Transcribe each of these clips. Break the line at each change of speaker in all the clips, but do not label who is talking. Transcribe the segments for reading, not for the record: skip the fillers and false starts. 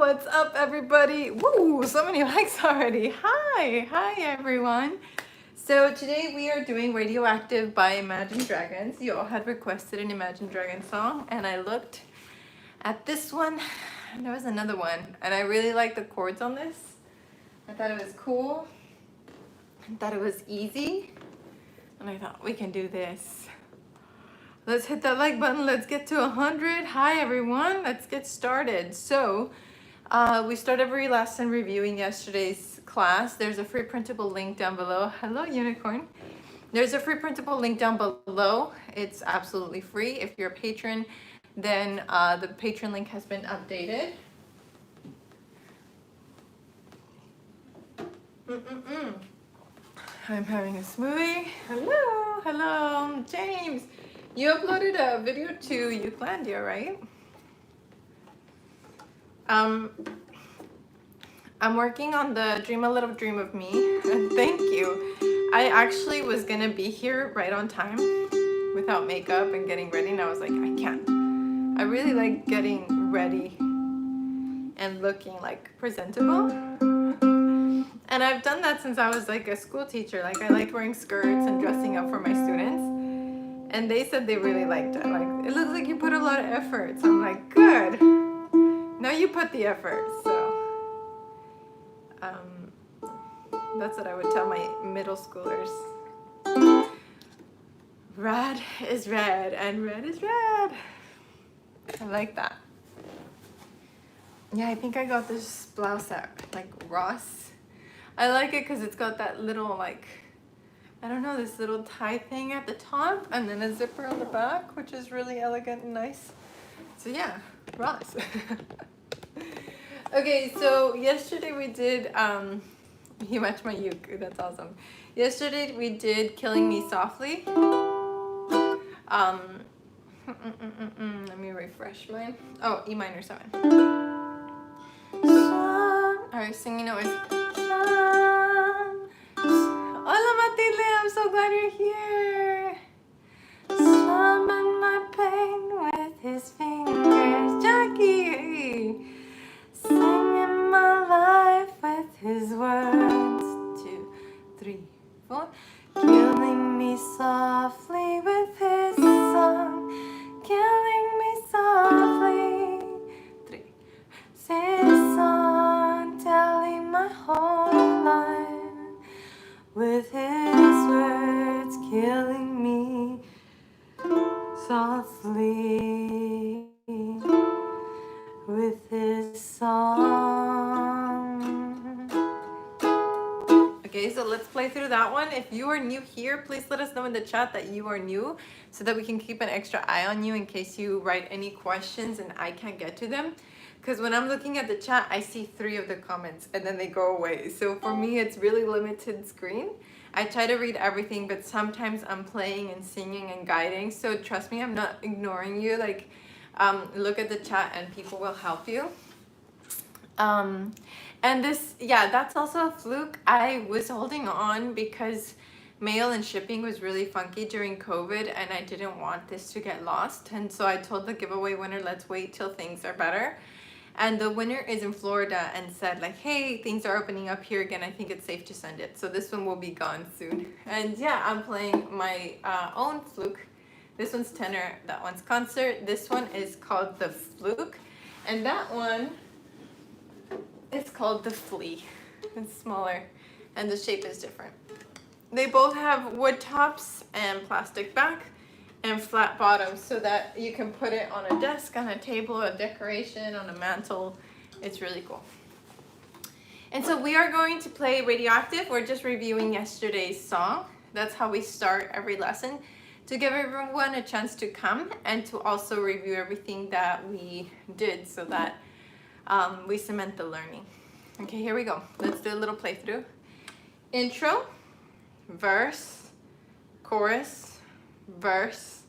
What's up, everybody? Woo, so many likes already. Hi everyone. So today we are doing Radioactive by Imagine Dragons. You all had requested an Imagine Dragons song, and I looked at this one, and there was another one, and I really like the chords on this. I thought it was cool. I thought it was easy, and I thought we can do this. Let's hit that like button. Let's get to 100. Hi everyone. Let's get started. So we start every lesson reviewing yesterday's class. There's a free printable link down below. Hello, unicorn. There's a free printable link down below. It's absolutely free. If you're a patron, then the patron link has been updated. I'm having a smoothie. Hello, James. You uploaded a video to UKULELE, right? I'm working on the Dream a Little Dream of Me, and thank you. I actually was gonna be here right on time without makeup and getting ready, and I was like, I can't. I really like getting ready and looking like presentable. And I've done that since I was like a school teacher. Like I liked wearing skirts and dressing up for my students. And they said they really liked it. Like, it looks like you put a lot of effort. So I'm like, good. Now you put the effort. So that's what I would tell my middle schoolers. Red is red and red is red. I like that. Yeah, I think I got this blouse at like Ross. I like it because it's got that little like, I don't know, this little tie thing at the top and then a zipper on the back, which is really elegant and nice. So yeah, Ross. Okay, so yesterday we did, you matched my uke, that's awesome. Yesterday we did Killing Me Softly. Let me refresh mine. Oh, E minor 7. Alright, singing note is Hola Matilde, I'm so glad you're here. Summon my pain with his fingers. Jackie! Singing my life with his words. 2, 3, 4. Killing me softly with his song. Killing me softly. 3. His song, telling my whole life. With his words killing me softly. With his song. Okay, so let's play through that one. If you are new here, please let us know in the chat that you are new so that we can keep an extra eye on you in case you write any questions and I can't get to them. Because when I'm looking at the chat, I see 3 of the comments and then they go away. So for me, it's really limited screen. I try to read everything, but sometimes I'm playing and singing and guiding. So trust me, I'm not ignoring you. Like, look at the chat and people will help you. And this, yeah, that's also a fluke. I was holding on because mail and shipping was really funky during COVID and I didn't want this to get lost. And so I told the giveaway winner, let's wait till things are better. And the winner is in Florida and said like, hey, things are opening up here again. I think it's safe to send it. So this one will be gone soon. And yeah, I'm playing my own fluke. This one's tenor, that one's concert. This one is called the fluke. And that one is called the flea. It's smaller and the shape is different. They both have wood tops and plastic back and flat bottoms so that you can put it on a desk, on a table, a decoration, on a mantle. It's really cool. And so we are going to play Radioactive. We're just reviewing yesterday's song. That's how we start every lesson, to give everyone a chance to come and to also review everything that we did so that we cement the learning. Okay, here we go. Let's do a little playthrough. Intro, verse, chorus, verse,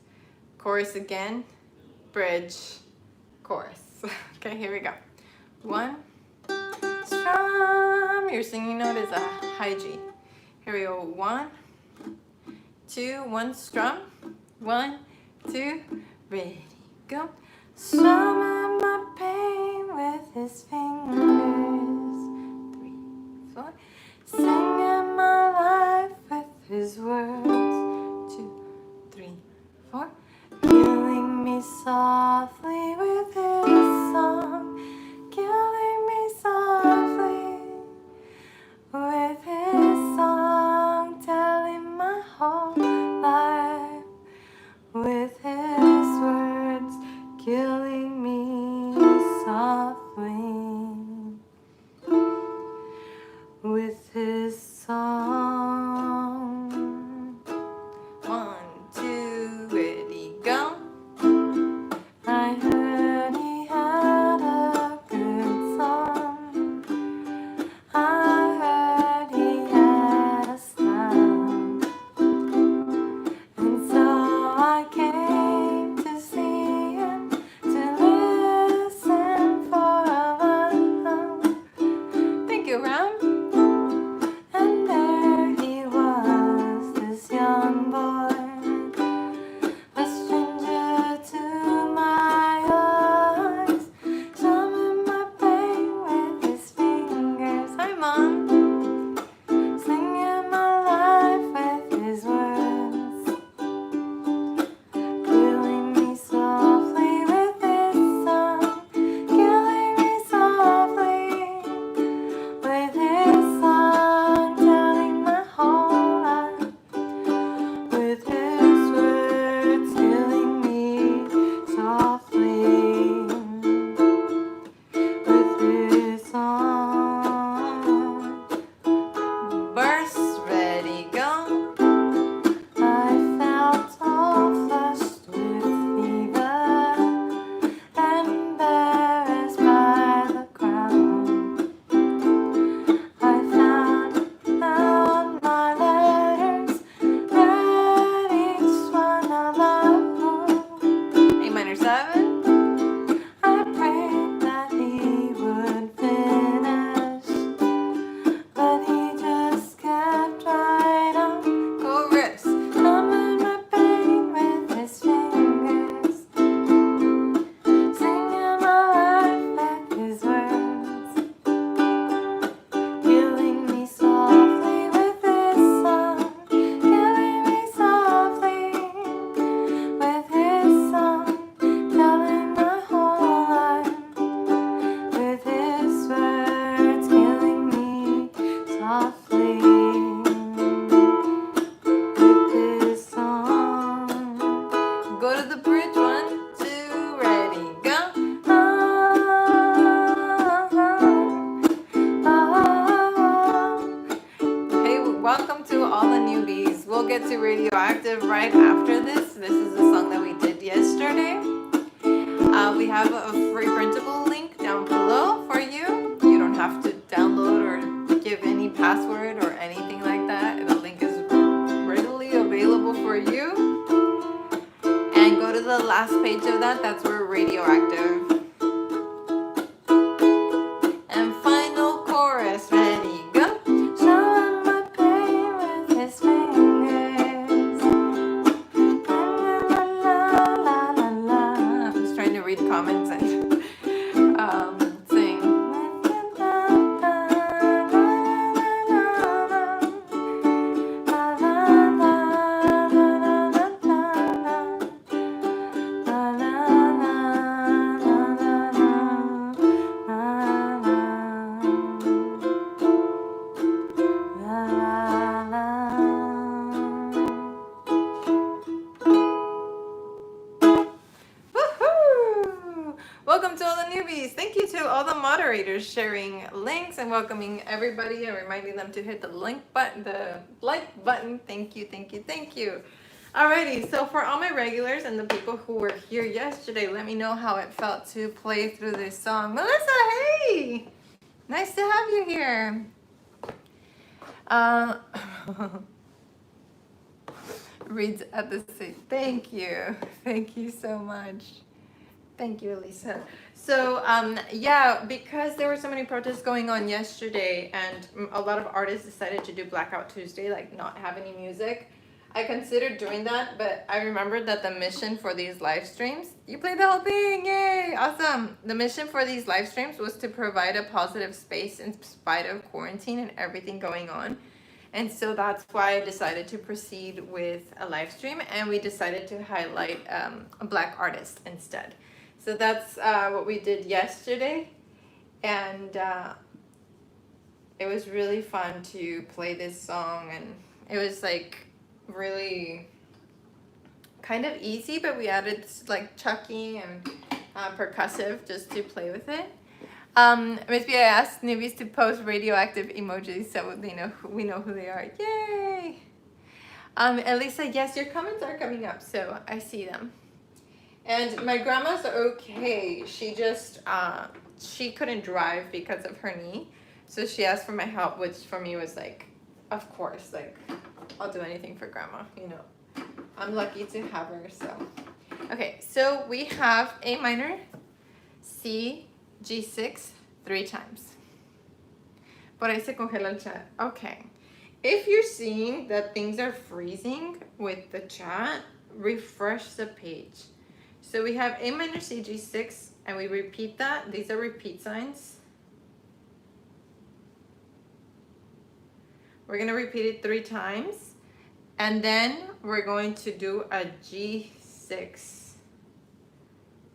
chorus again, bridge, chorus. Okay, here we go. 1, strum. Your singing note is a high G. Here we go. 1, 2, 1 strum. 1, 2, ready, go. Summon my pain with his fingers. softly with his song. 1, 2, ready, go. I heard he had a good song. I heard he had a style. And so I came to see him, to listen for a while. Thank you, Ram. And there he was, this young boy, a stranger to my eyes, strumming my pain with his fingers. Hi, Mom. Singing my life with his words, killing me softly with his song, killing me softly with his song, telling my whole life with his words, killing me softly with his song. Burst, ready, go. I felt all flushed with fever, embarrassed by the crowd. I found my letters, read each one aloud. A minor 7. I prayed that he would finish, but he just kept right on. Chorus. Numbing my pain with his fingers, singing my life with his words, killing me softly with his song, killing me softly with his song, telling my whole life with his words, killing me softly with his song. Go to the bridge, 1, 2, ready, go. Hey, welcome to all the newbies. We'll get to Radioactive right after this. This is a song that we did yesterday. We have a free printable link down below for you. You don't have to download or give any password or anything like that. The link is readily available for you. And go to the last page of that. That's where Radioactive. And final chorus. Ready, go. Showing my pain with his fingers. La, la, la, la, la. I'm just trying to read comments and sing. Woohoo! Welcome to all the newbies. Thank you to all the moderators sharing links and welcoming everybody and reminding them to hit the link button, the like button. Thank you, thank you, thank you. Alrighty, so for all my regulars and the people who were here yesterday, let me know how it felt to play through this song. Melissa, hey! Nice to have you here. Reads at the same. Thank you. Thank you so much. Thank you, Elisa. So, yeah, because there were so many protests going on yesterday and a lot of artists decided to do Blackout Tuesday, like not have any music, I considered doing that, but I remembered that the mission for these live streams, you played the whole thing, yay, awesome. The mission for these live streams was to provide a positive space in spite of quarantine and everything going on. And so that's why I decided to proceed with a live stream, and we decided to highlight a Black artist instead. So that's what we did yesterday, and it was really fun to play this song, and it was like really kind of easy, but we added like chucking and percussive just to play with it. Maybe I asked newbies to post radioactive emojis so they know we know who they are. Yay! Elisa, yes, your comments are coming up, so I see them. And my grandma's okay. She just she couldn't drive because of her knee, so she asked for my help, which for me was like, of course, like I'll do anything for grandma. You know, I'm lucky to have her. So, okay, so we have A minor, C, G6 3 times. Por ahí se congela el chat. Okay. If you're seeing that things are freezing with the chat, refresh the page. So we have A minor, C, G6, and we repeat that. These are repeat signs. We're going to repeat it 3 times. And then we're going to do a G6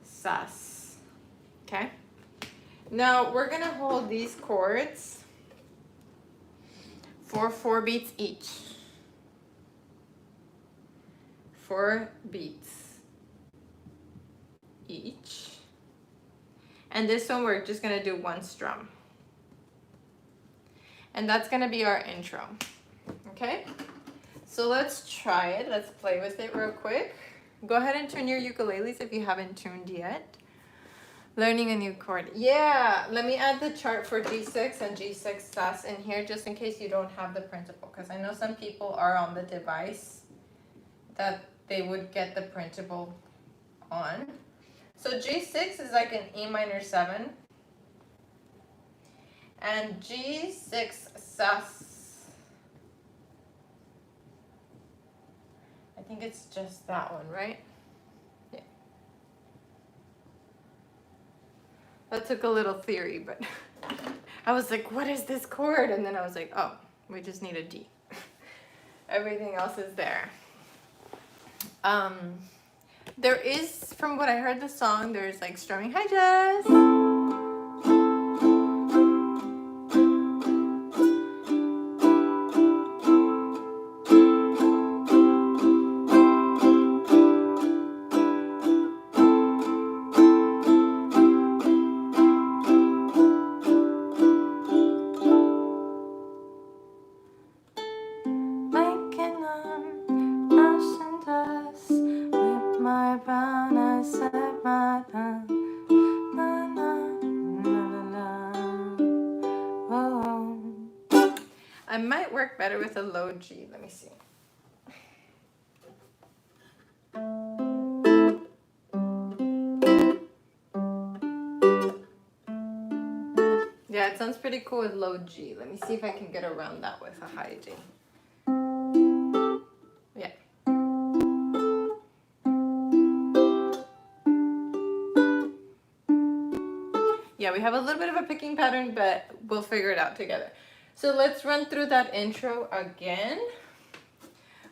sus. Okay? Now we're going to hold these chords for 4 beats each. 4 beats each. And this one we're just going to do 1 strum. And that's going to be our intro. Okay? So let's try it. Let's play with it real quick. Go ahead and tune your ukuleles if you haven't tuned yet. Learning a new chord. Yeah, let me add the chart for G6 and G6 sus in here just in case you don't have the printable, because I know some people are on the device that they would get the printable on. So G6 is like an E minor 7. And G6 sus, I think it's just that one, right? Yeah. That took a little theory, but I was like, what is this chord? And then I was like, oh, we just need a D. Everything else is there. There is, from what I heard the song, there's like strumming. Hi, Jess. I might work better with a low G. Let me see. Yeah, it sounds pretty cool with low G. Let me see if I can get around that with a high G. Yeah. Yeah, we have a little bit of a picking pattern, but we'll figure it out together. So let's run through that intro again.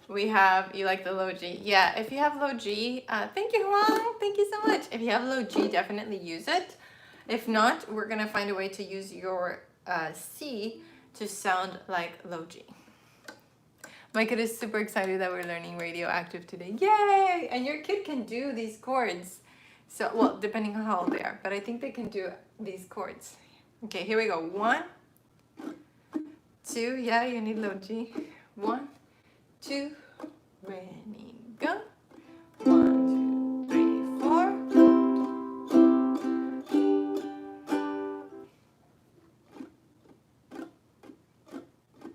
We have, you like the low G? Yeah, if you have low G, thank you, Huang. Thank you so much. If you have low G, definitely use it. If not, we're going to find a way to use your C to sound like low G. My kid is super excited that we're learning Radioactive today. Yay! And your kid can do these chords. So, well, depending on how old they are, but I think they can do these chords. Okay, here we go. 1, 2, yeah, you need low G. 1, 2, ready, go. 1, 2, 3, 4.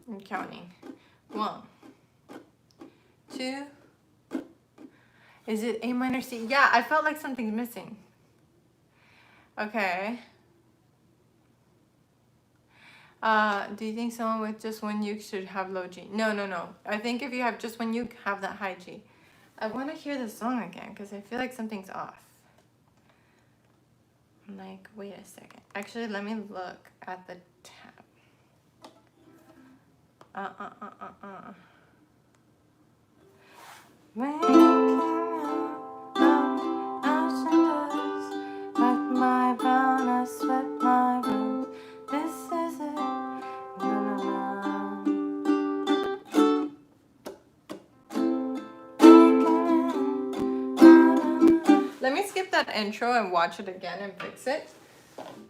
I'm counting. 1, 2. Is it A minor C? Yeah, I felt like something's missing. Okay. Do you think someone with just 1 uke should have low G? No, no, no. I think if you have just 1 uke, have that high G. I want to hear the song again because I feel like something's off. I'm like, wait a second. Actually, let me look at the tab. Let me skip that intro and watch it again and fix it.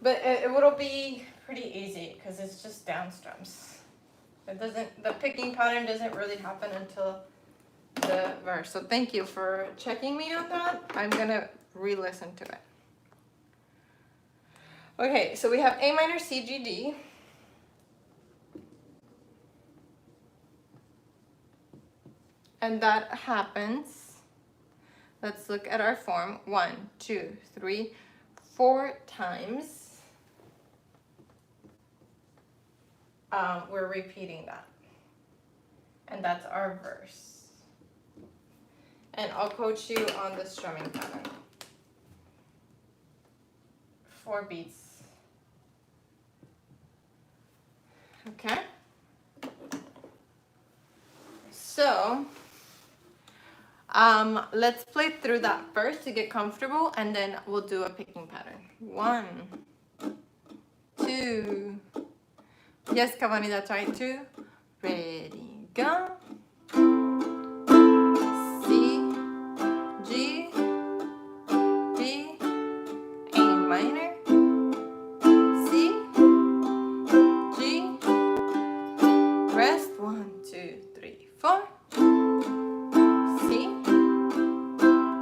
But it will be pretty easy because it's just down strums. The picking pattern doesn't really happen until the verse. So thank you for checking me on that. I'm gonna re-listen to it. Okay, so we have A minor, C, G, D. And that happens, let's look at our form, 1, 2, 3, 4 times. We're repeating that. And that's our verse. And I'll coach you on the strumming pattern. 4 beats. Okay? So, let's play through that first to get comfortable, and then we'll do a picking pattern. 1, 2. Yes, Cavani, that's right, 2. Ready, go. C, G, D, A minor, C, G, rest, 1, 2, 3, 4. C,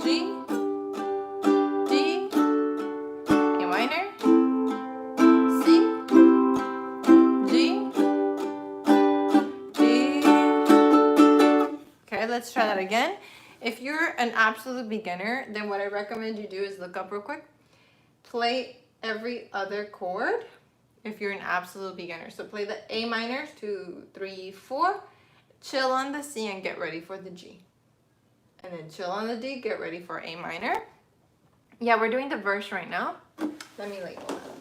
G, D, A minor, C, G, D. Okay, let's try that again. If you're an absolute beginner, then what I recommend you do is look up real quick. Play every other chord if you're an absolute beginner. So play the A minor, 2, 3, 4. Chill on the C and get ready for the G. And then chill on the D, get ready for A minor. Yeah, we're doing the verse right now. Let me label that.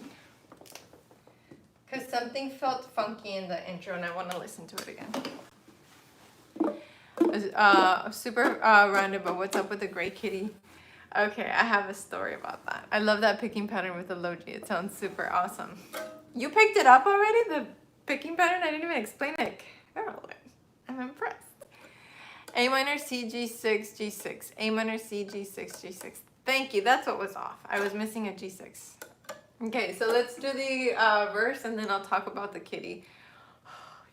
Because something felt funky in the intro and I want to listen to it again. Super random, but what's up with the gray kitty? Okay, I have a story about that. I love that picking pattern with the low G. It sounds super awesome. You picked it up already? The picking pattern? I didn't even explain it. Carolyn, I'm impressed. A minor, C, G6, G6. A minor, C, G6, G6. Thank you. That's what was off. I was missing a G6. Okay, so let's do the verse and then I'll talk about the kitty.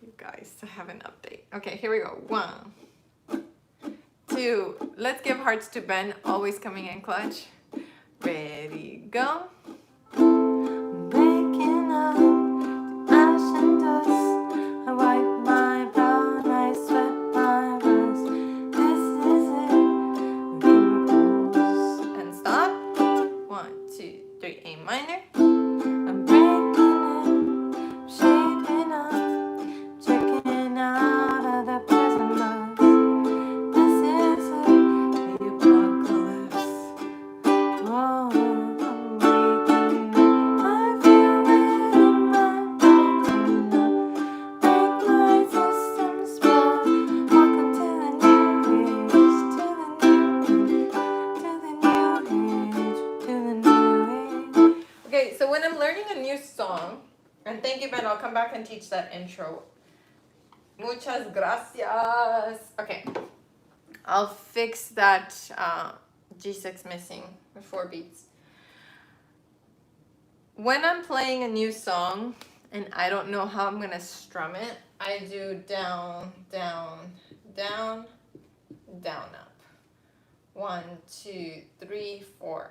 You guys, I have an update. Okay, here we go. 1, 2. Let's give hearts to Ben. Always coming in clutch. Ready, go. Waking up to ash and dust. I wipe my brow and I sweat my rust. This is it. Chemicals. And stop. 1, 2, 3. A minor. I'm breaking in, shaping up, checking out of the present love. This is it. The apocalypse. Whoa, I'm waking up. I feel it in my bones. Make my system explode. Welcome to the new age, to the new age. Okay, so when I'm learning a new song, and thank you, Ben, I'll come back and teach that intro. Muchas gracias. Okay, I'll fix that G6 missing with 4 beats. When I'm playing a new song and I don't know how I'm gonna strum it, I do down, down, down, down, up. 1, 2, 3, 4,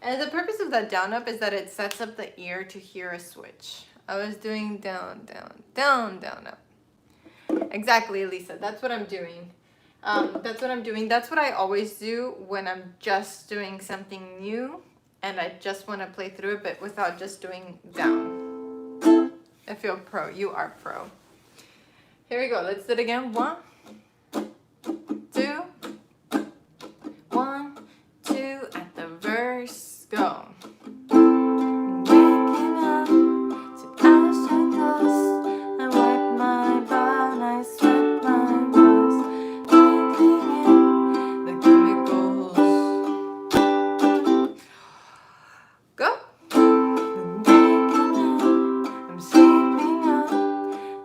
and the purpose of that down up is that it sets up the ear to hear a switch. I was doing down, down, down, down, up. Exactly, Elisa. That's what I'm doing. That's what I'm doing. That's what I always do when I'm just doing something new and I just want to play through it, but without just doing down. I feel pro. You are pro. Here we go. Let's do it again. 1, 2, 1, 2, at the verse. Go. Waking up to ash and dust. I wipe my brow and I sweat my rust. Breathing in the chemicals. Go. I'm waking up, I'm sleeping up,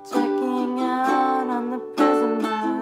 checking out on the prison bus.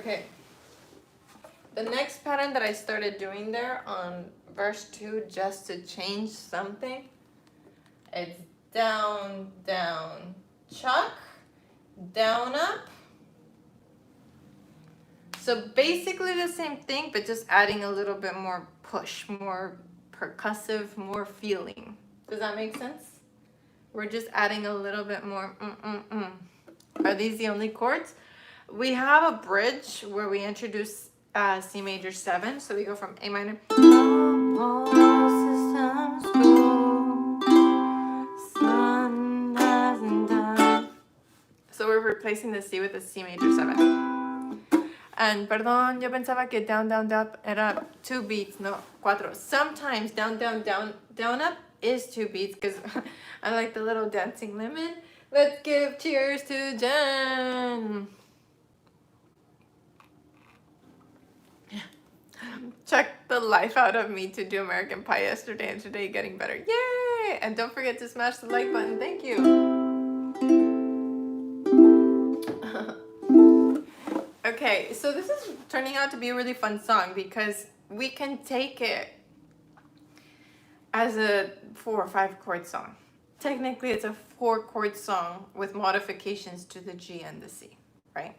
Okay. The next pattern that I started doing there on verse 2, just to change something, it's down, down, chuck, down, up. So basically the same thing, but just adding a little bit more push, more percussive, more feeling. Does that make sense? We're just adding a little bit more. Are these the only chords? We have a bridge where we introduce C major 7. So we go from A minor. So we're replacing the C with a C major 7. And perdón, yo pensaba que down, down, up era 2 beats, no, 4. Sometimes down, down, down, down, up is 2 beats because I like the little dancing lemon. Let's give cheers to Jen. Check the life out of me to do American Pie yesterday and today getting better. Yay! And don't forget to smash the like button. Thank you. Okay, so this is turning out to be a really fun song because we can take it as a 4 or 5 chord song. Technically, it's a 4 chord song with modifications to the G and the C, right?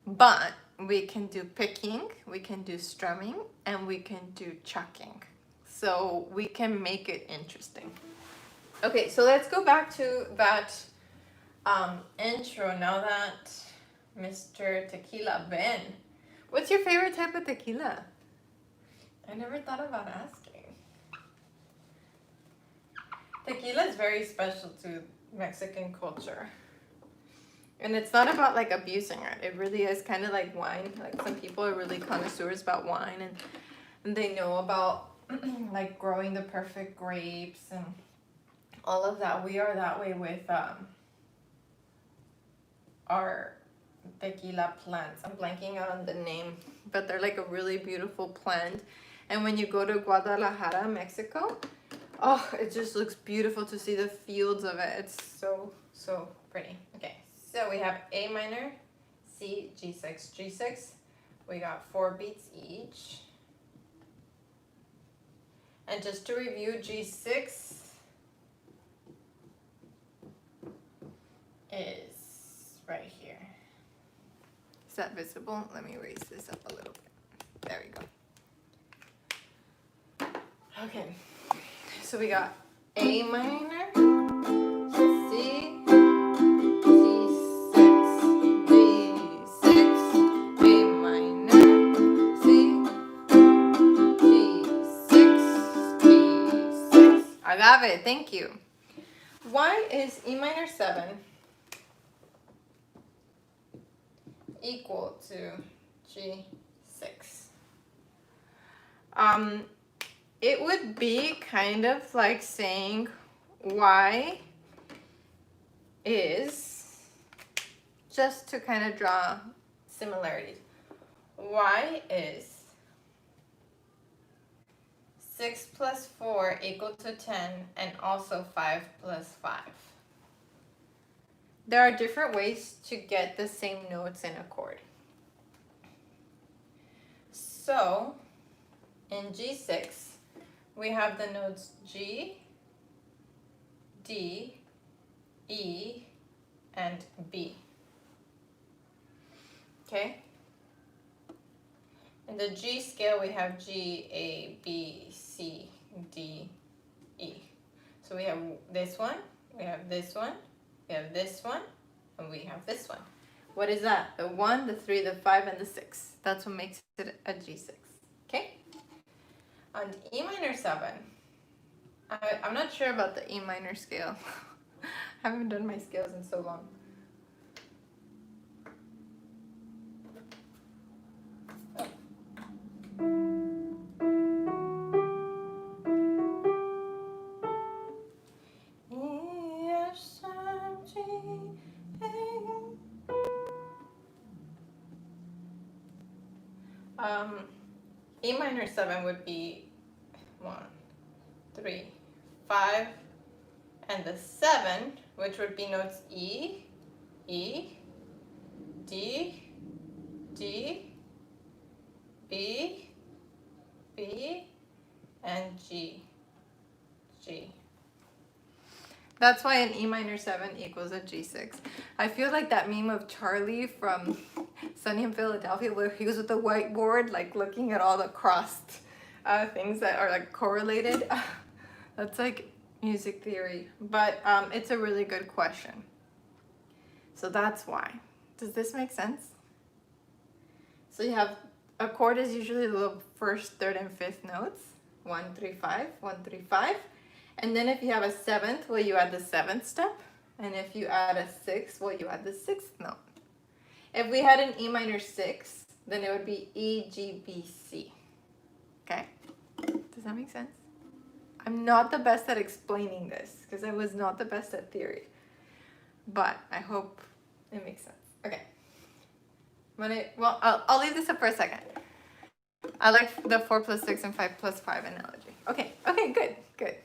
But we can do picking, we can do strumming, and we can do chucking. So we can make it interesting. Okay, so let's go back to that intro now that Mr. Tequila Ben. What's your favorite type of tequila? I never thought about asking. Tequila is very special to Mexican culture. And it's not about like abusing it. It really is kind of like wine. Like some people are really connoisseurs about wine and they know about like growing the perfect grapes and all of that. We are that way with our tequila plants. I'm blanking out on the name, but they're like a really beautiful plant. And when you go to Guadalajara, Mexico, oh, it just looks beautiful to see the fields of it. It's so, so pretty. Okay, so we have A minor, C, G6, G6. We got 4 beats each. And just to review, G6 is right here. Is that visible? Let me raise this up a little bit. There we go. Okay, so we got A minor, C, G6, G6, A minor, C, G6, G6. Agave, thank you. Why is E minor 7 equal to G6? It would be kind of like saying Y is, just to kind of draw similarities, Y is 6 plus 4 equal to 10 and also 5 plus 5. There are different ways to get the same notes in a chord. So in G6, we have the notes G, D, E, and B. Okay? In the G scale, we have G, A, B, C, D, E. So we have this one, we have this one, we have this one, and we have this one. What is that? The 1, the 3, the 5, and the 6. That's what makes it a G6. Okay? On E minor 7, I'm not sure about the E minor scale. I haven't done my scales in so long. E minor 7 would be 1, 3, 5, and the 7, which would be notes E, E, D, D, B, B, and G, G. That's why an E minor 7 equals a G6. I feel like that meme of Charlie from Sunny in Philadelphia where he was with the whiteboard, like looking at all the crossed things that are like correlated. That's like music theory, but it's a really good question. So that's why. Does this make sense? So you have a chord is usually the first, third, and fifth notes. 1, 3, 5, 1, 3, 5. And then if you have a seventh, well, you add the seventh step. And if you add a sixth, well, you add the sixth note. If we had an E minor 6, then it would be E, G, B, C. Okay? Does that make sense? I'm not the best at explaining this because I was not the best at theory. But I hope it makes sense. Okay. Well, I'll leave this up for a second. I like the 4 plus 6 and 5 plus 5 analogy. Okay, good, good.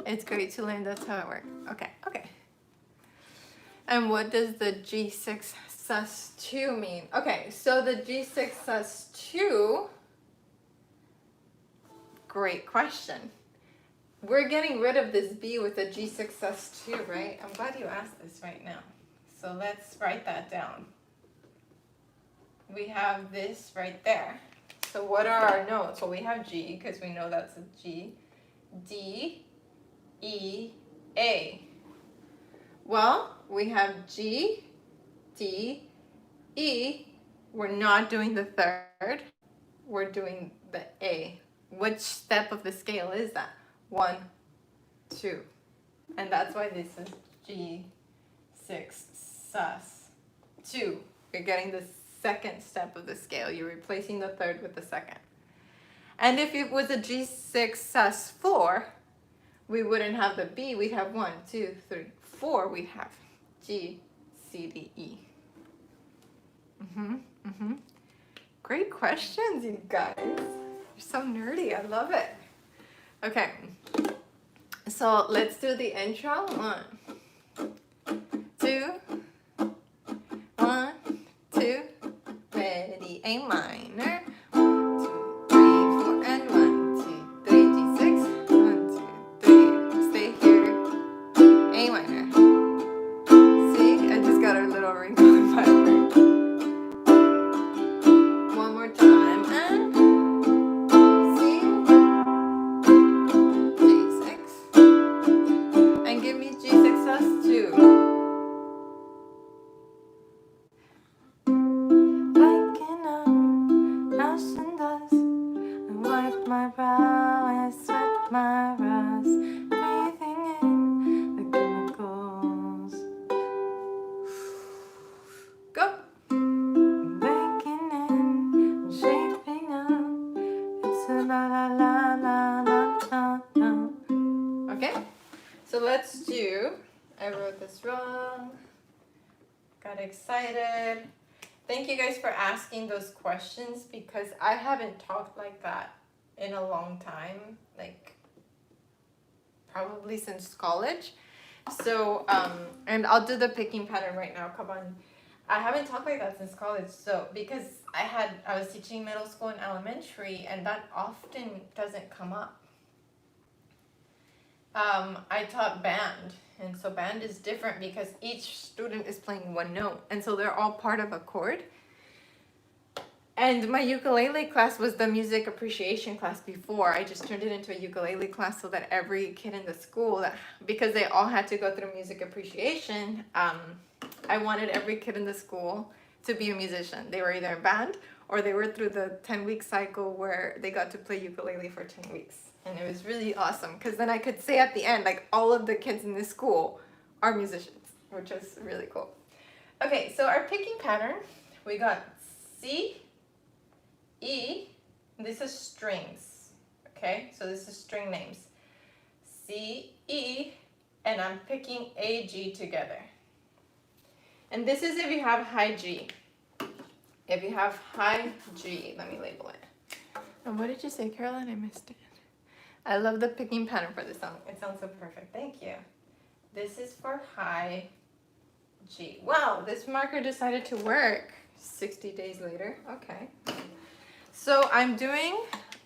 It's great to learn that's how it works. Okay. And what does the G6 sus2 mean? Okay, so the G6 sus2, great question. We're getting rid of this B with the G6 sus2, right? I'm glad you asked this right now. So let's write that down. We have this right there. So what are our notes? Well, we have G because we know that's a G. D, E, A. Well, we have G, D, E. We're not doing the third. We're doing the A. Which step of the scale is that? 1, 2. And that's why this is G6 sus 2. You're getting the second step of the scale. You're replacing the third with the second. And if it was a G6 sus 4, we wouldn't have the B. We'd have 1, 2, 3, 4. We'd have G, C, D, E. Great questions, you guys. You're so nerdy. I love it. Okay. So let's do the intro. 1, 2. 1, 2. Ready. A minor. 1, 2, 3, 4, and 1, 2, 3, G6. 1, 2, 3. Stay here. A minor. See, I just got a little wrinkle in my brain. One more time, and C, G6, and give me G6 sus2. Waking up, nothing does. I wipe my brow, I sweat my brows, breathing in the chemicals. Go. Waking in, shaping up. It's a la la la la la la la. Okay, so let's do. I wrote this wrong. Got excited. Thank you guys for asking those questions because I haven't talked like that in a long time, like probably since college. So, and I'll do the picking pattern right now. Come on. I haven't talked like that since college. So, because I was teaching middle school and elementary, and that often doesn't come up. I taught band, and so band is different because each student is playing one note, and so they're all part of a chord. And my ukulele class was the music appreciation class before. I just turned it into a ukulele class so that every kid in the school, because they all had to go through music appreciation, I wanted every kid in the school to be a musician. They were either in band or they were through the 10-week cycle where they got to play ukulele for 10 weeks. And it was really awesome because then I could say at the end, like, all of the kids in this school are musicians, which is really cool. Okay, so our picking pattern, we got C, E, this is strings, okay? So this is string names. C, E, and I'm picking A, G together. And this is if you have high G. If you have high G, let me label it. And what did you say, Caroline? I missed it. I love the picking pattern for this song. It sounds so perfect. Thank you. This is for high G. Wow, this marker decided to work 60 days later. Okay. So I'm doing,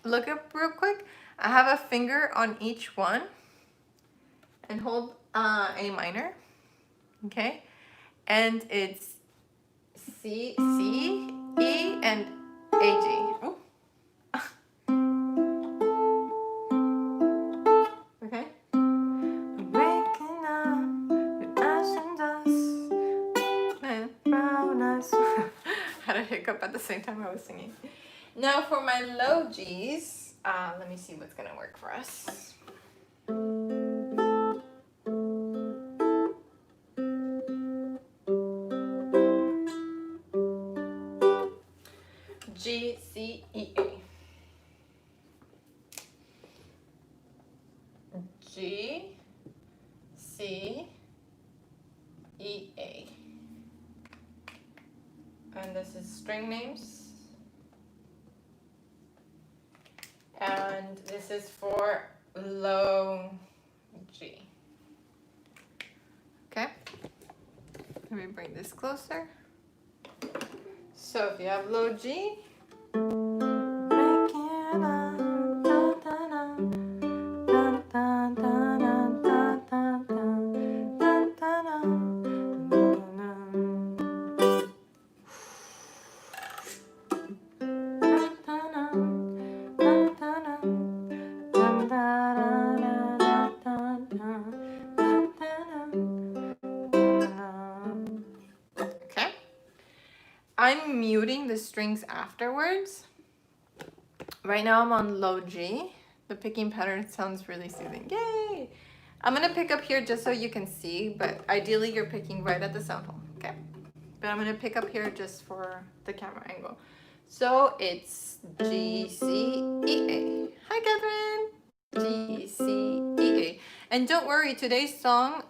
look up real quick. I have a finger on each one and hold A minor. Okay. And it's C, C, E, and A, G. Oh. Okay. I'm waking up with ash and dust and brown eyes. Had a hiccup at the same time I was singing. Now for my low G's, let me see what's gonna work for us. G, C, E, A. G, C, E, A. And this is string names. And this is for low G. Okay. Let me bring this closer. So if you have low G, I'm muting the strings afterwards. Right now I'm on low G. The picking pattern sounds really soothing. Yay! I'm gonna pick up here just so you can see, but ideally you're picking right at the sound hole, okay? But I'm gonna pick up here just for the camera angle. So it's G, C, E, A. Hi, Catherine! G, C, E, A. And don't worry, today's song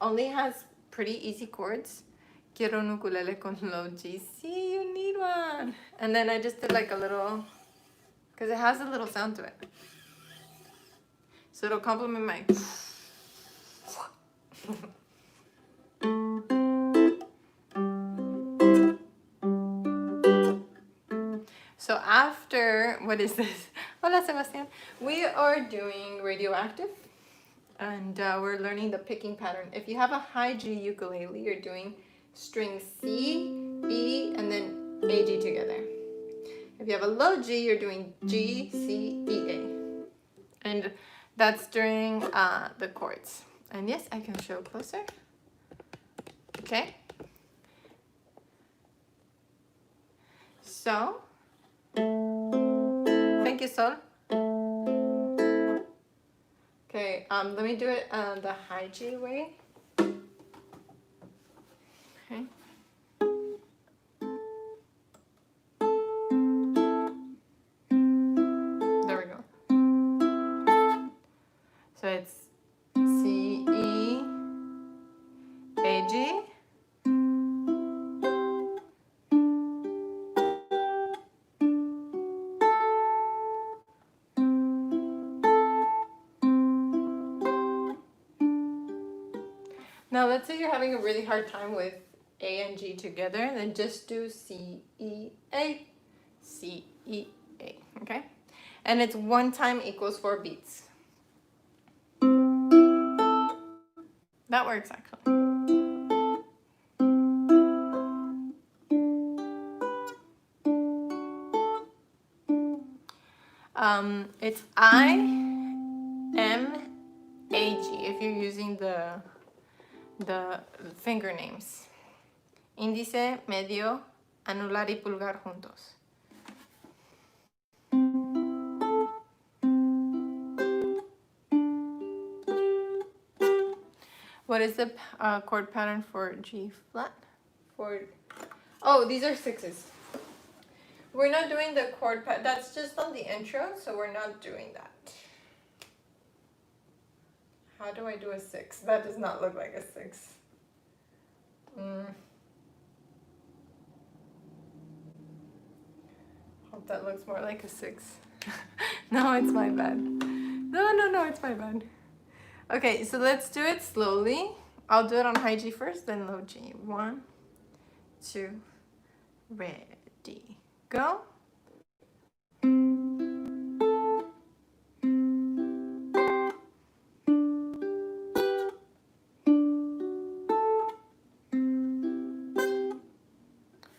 only has pretty easy chords. Quiero un ukulele con low G. See, you need one. And then I just did like a little, because it has a little sound to it. So it'll complement my. So after, what is this? Hola, Sebastian. We are doing Radioactive. And we're learning the picking pattern. If you have a high G ukulele, you're doing string C, E, and then A, G together. If you have a low G, you're doing G, C, E, A. And that's during the chords. And yes, I can show closer. Okay. So, thank you, Sol. Okay, let me do it the high G way. Okay. There we go. So it's C, E, A, G. Now let's say you're having a really hard time with A and G together, then just do C, E, A, C, E, A, okay? And it's 1 time equals 4 beats. That works actually. It's I, M, A, G if you're using the finger names. Índice, medio, anular y pulgar juntos. What is the chord pattern for G flat? Oh, these are 6s. We're not doing the chord pattern. That's just on the intro, so we're not doing that. How do I do a 6? That does not look like a 6. Hope that looks more like a 6. No, it's my bad. No, it's my bad. Okay, so let's do it slowly. I'll do it on high G first, then low G. 1, 2, ready, go.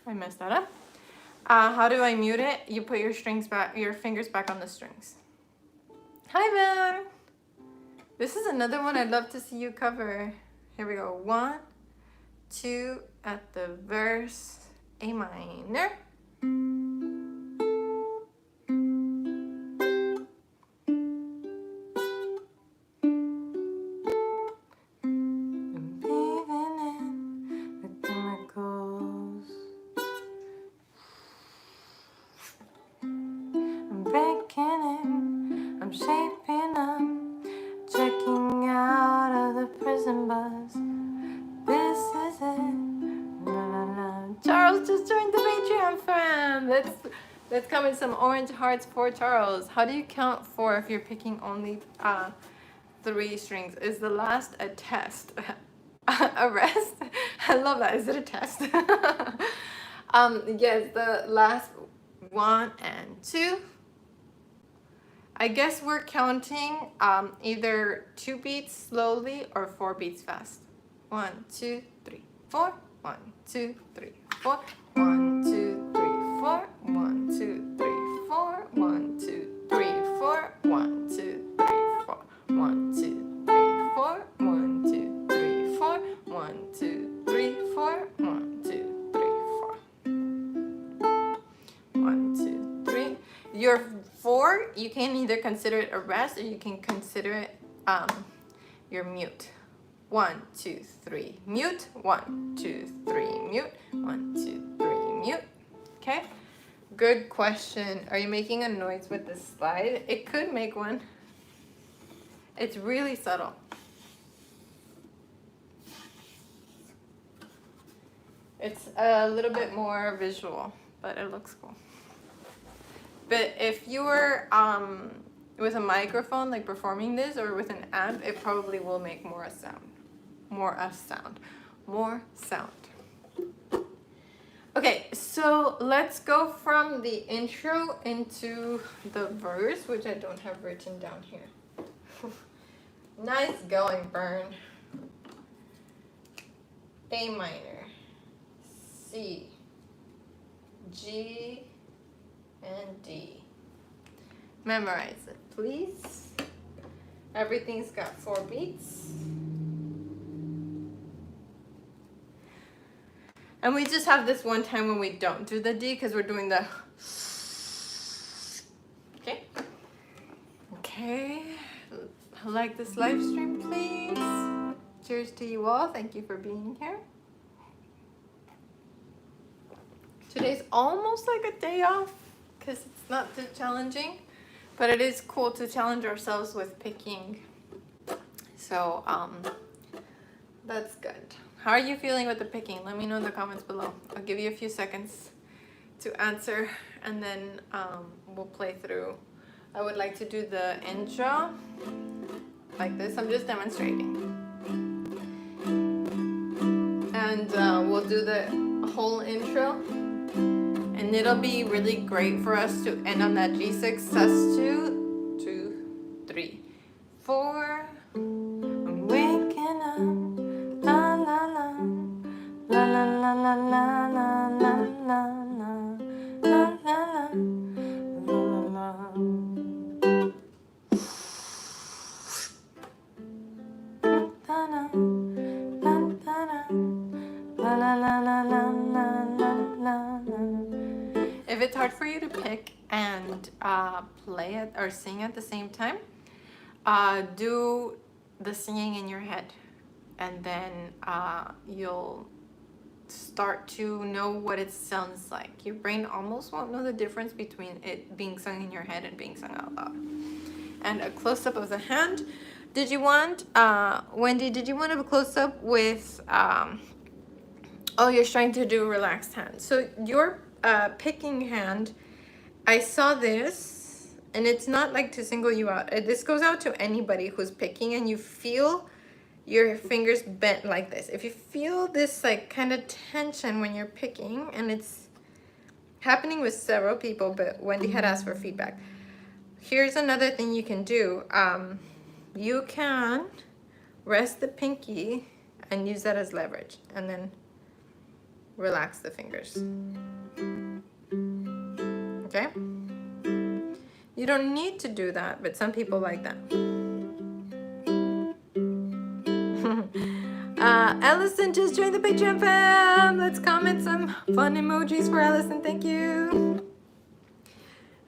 I messed that up. How do I mute it? You put your strings back, your fingers back on the strings. Hi, Van. This is another one I'd love to see you cover. Here we go. 1, 2 at the verse, A minor. Let's come with some orange hearts for Charles. How do you count 4 if you're picking only 3 strings? Is the last a test? A rest? I love that. Is it a test? Yes, the last 1 and 2. I guess we're counting either 2 beats slowly or 4 beats fast. 1, 2, 3, 4. 1, 2, 3, 4. 1, 2, 3, 4. 1, 2, 3, 4. 1, 2, 3, 4. 1, 2, 3, 4. 1, 2, 3, 4. 1, 2, 3, 4. 1, 2, 3, 4. 1, 2, 3, 4. 1, 2, 3. Your 4, you can either consider it a rest or you can consider it your mute. 1, 2, 3, mute. 1, 2, 3, mute. 1, 2, 3, mute. Okay. Good question. Are you making a noise with the slide? It could make one. It's really subtle. It's a little bit more visual, but it looks cool. But if you were with a microphone, like performing this, or with an amp, it probably will make more sound. More sound. Okay, so let's go from the intro into the verse, which I don't have written down here. Nice going, Burn. A minor, C, G, and D. Memorize it, please. Everything's got 4 beats. And we just have this one time when we don't do the D because we're doing the... Okay. Okay. Like this live stream, please. Cheers to you all. Thank you for being here. Today's almost like a day off because it's not too challenging, but it is cool to challenge ourselves with picking. So that's good. How are you feeling with the picking? Let me know in the comments below. I'll give you a few seconds to answer and then we'll play through. I would like to do the intro like this. I'm just demonstrating. And we'll do the whole intro. And it'll be really great for us to end on that G6 sus2, 2, 3, 4. I'm waking up. La la la la la la la la la la la la la la. If it's hard for you to pick and play it or sing at the same time, do the singing in your head. And then you'll start to know what it sounds like. Your brain almost won't know the difference between it being sung in your head and being sung out loud. And a close-up of the hand. Did you want, Wendy, did you want a close-up with, oh, you're trying to do relaxed hand. So your picking hand, I saw this, and it's not like to single you out. This goes out to anybody who's picking and you feel your fingers bent like this. If you feel this like kind of tension when you're picking, and it's happening with several people, but Wendy had asked for feedback. Here's another thing you can do. You can rest the pinky and use that as leverage, and then relax the fingers. Okay? You don't need to do that, but some people like that. Allison just joined the Patreon fam. Let's comment some fun emojis for Allison. Thank you.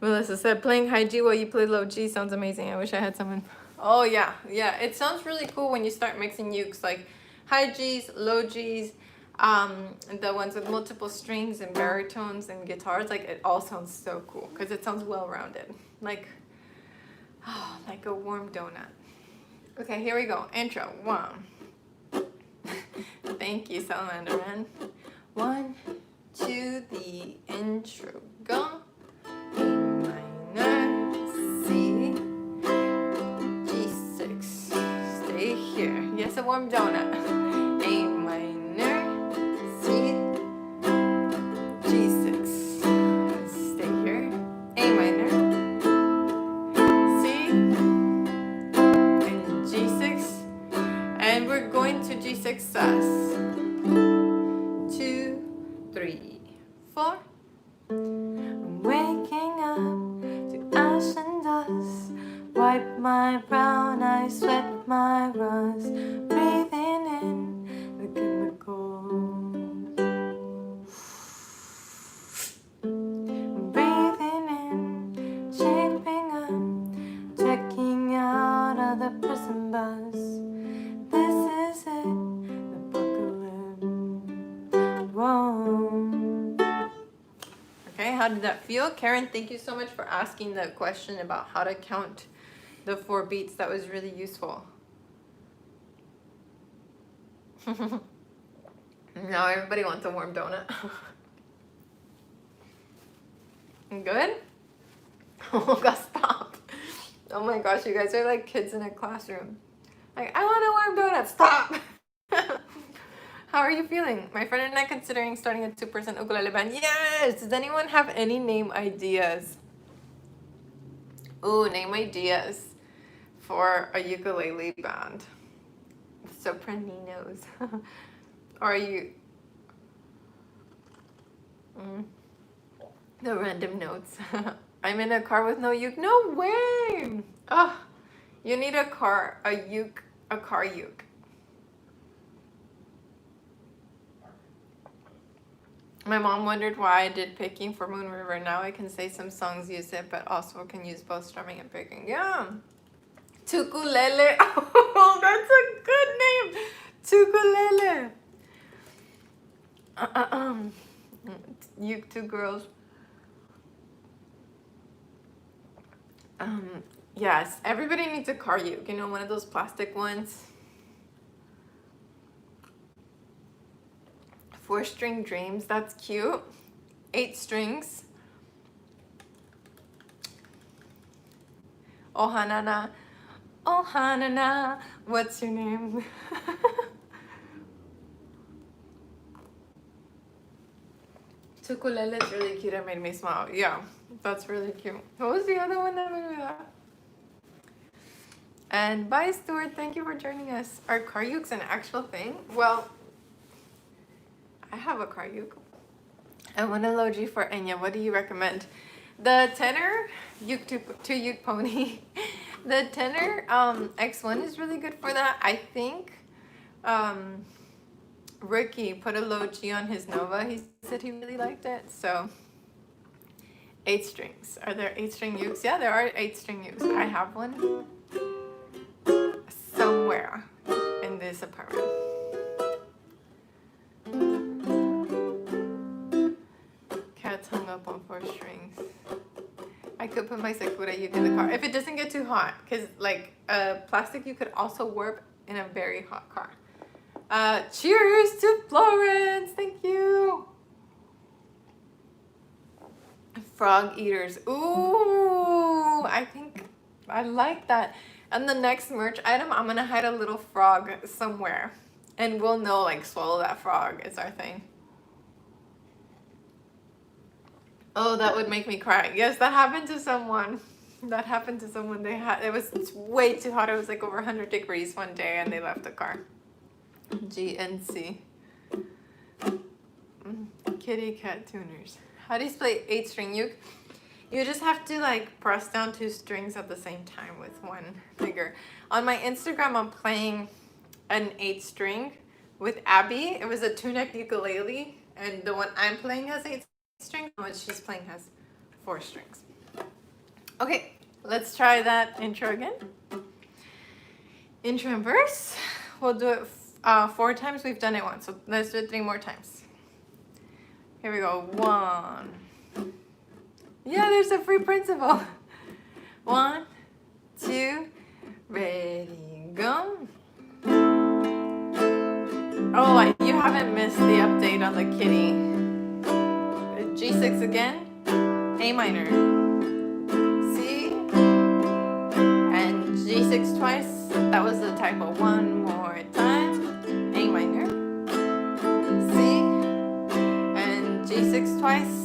Melissa said, playing high G while you play low G sounds amazing. I wish I had someone. Oh, yeah. Yeah, it sounds really cool when you start mixing ukes, like high Gs, low Gs, the ones with multiple strings and baritones and guitars. Like, it all sounds so cool because it sounds well-rounded. Like, oh, like a warm donut. Okay, here we go. Intro. 1. Thank you, Salamander Man. 1, 2, the intro. Go. A minor, C, G6. Stay here. Yes, a warm donut. A minor, C, G6. Stay here. A minor, C, and G6. And we're going to G6 sus. 2, 3, 4. Waking up to ash and dust. Wipe my brown eyes, sweat my rust. Breathing in the chemicals. Breathing in, shaping up, checking out of the prison bus. This is it, the apocalypse. Whoa. Okay, how did that feel? Karen, thank you so much for asking the question about how to count the 4 beats. That was really useful. Now everybody wants a warm donut. Good? Oh God, stop. Oh my gosh, you guys are like kids in a classroom. Like, I want a warm donut, stop. How are you feeling? My friend and I considering starting a 2-person ukulele band. Yes! Does anyone have any name ideas? Ooh, name ideas for a ukulele band. Sopraninos. Or are you... The random notes. I'm in a car with no uke. No way! Oh, you need a car uke. My mom wondered why I did picking for Moon River. Now I can say some songs use it, but also can use both strumming and picking. Yeah. Ukulele. Oh, that's a good name. Ukulele. Uke 2 girls. Yes, everybody needs a car uke. You know, one of those plastic ones. 4-string dreams, that's cute. 8 strings. Oh Hanana, oh Hanana, what's your name? Ukulele is really cute. It made me smile. Yeah, that's really cute. What was the other one that made me laugh? And bye, Stuart. Thank you for joining us. Are car ukes an actual thing? Well, I have a car uke. I want a low G for Enya. What do you recommend? The tenor, uke to uke pony. The tenor X1 is really good for that. I think Ricky put a low G on his Nova. He said he really liked it. So 8 strings. Are there 8-string ukes? Yeah, there are 8-string ukes. I have one somewhere in this apartment. Cat's hung up on 4 strings. I could put my Sakura uke in the car if it doesn't get too hot, because like plastic you could also warp in a very hot car. Cheers to Florence. Thank you. Frog eaters. Ooh, I think I like that. And the next merch item, I'm gonna hide a little frog somewhere. And we'll know, like, swallow that frog is our thing. Oh, that would make me cry. Yes, that happened to someone. That happened to someone. It was way too hot. It was like over 100 degrees one day and they left the car. GNC. Kitty cat tuners. How do you play 8-string? You just have to like press down 2 strings at the same time with one finger. On my Instagram, I'm playing an 8-string with Abby. It was a 2-neck ukulele, and the one I'm playing has 8 strings. The one she's playing has 4 strings. Okay, let's try that intro again. Intro and verse. We'll do it 4 times. We've done it once, so let's do it 3 more times. Here we go. 1. Yeah, there's a free Printable. 1, 2, ready, go. Oh, you haven't missed the update on the kitty. G6 again, A minor, C, and G6 twice. That was the typo. 1 more time, A minor, C, and G6 twice.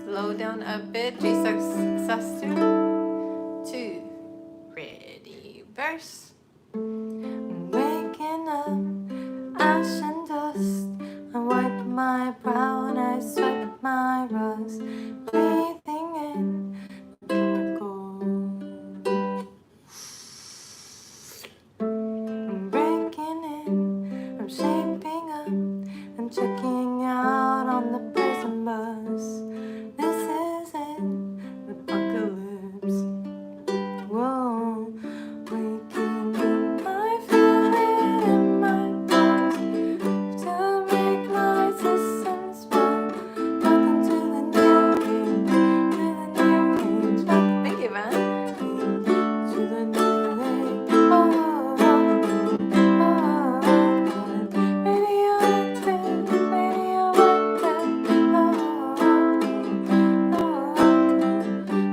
Slow down a bit, G6 sus2, 2, ready, verse. Waking up, ash and dust, I wipe my brow and I swipe my rust, breathing in chemicals. I'm breaking in, I'm shaping up, I'm checking out on the prison bus. This isn't the apocalypse. Whoa, waking up, I feel it in my bones to make my systems work. Welcome to the new age, Thank you, man. To the new age. Radioactive, radioactive.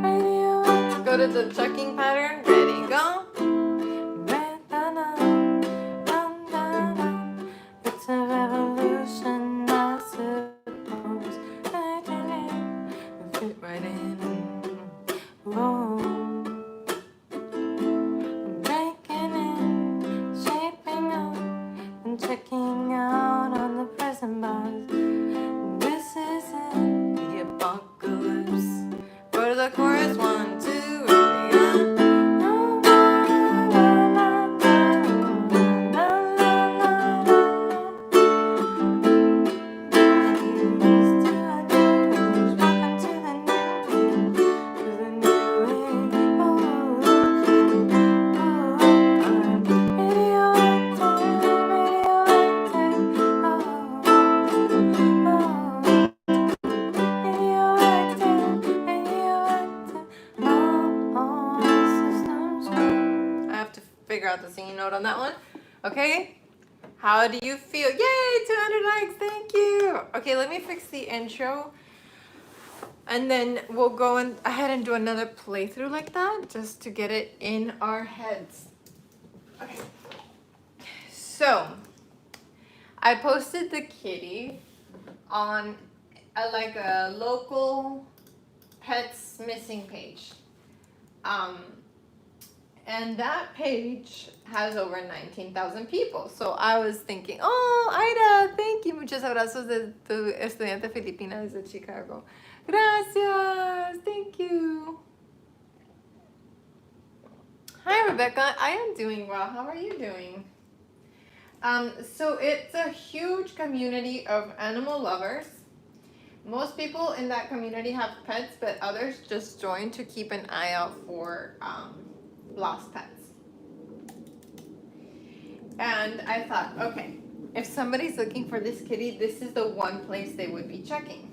Radioactive. Go to the checking pattern. Ready, go. It's a revolution, I suppose. Fit right in. Whoa. Breaking in, shaping up, and checking out on the prison bus. This isn't the apocalypse. Go to the chorus. 1, 2, ready, go. I have to figure out the singing note on that one. Okay. How do you feel? Yay, 200 likes. Thank you. Okay, let me fix the intro. And then we'll go ahead and do another playthrough like that just to get it in our heads. Okay. So, I posted the kitty on a local pets missing page. And that page has over 19,000 people. So I was thinking, oh, Ida, thank you. Muchos abrazos de tu estudiante filipina desde Chicago. Gracias. Thank you. Hi, Rebecca. I am doing well. How are you doing? So it's a huge community of animal lovers. Most people in that community have pets, but others just join to keep an eye out for lost pets. And I thought, okay, if somebody's looking for this kitty, this is the one place they would be checking.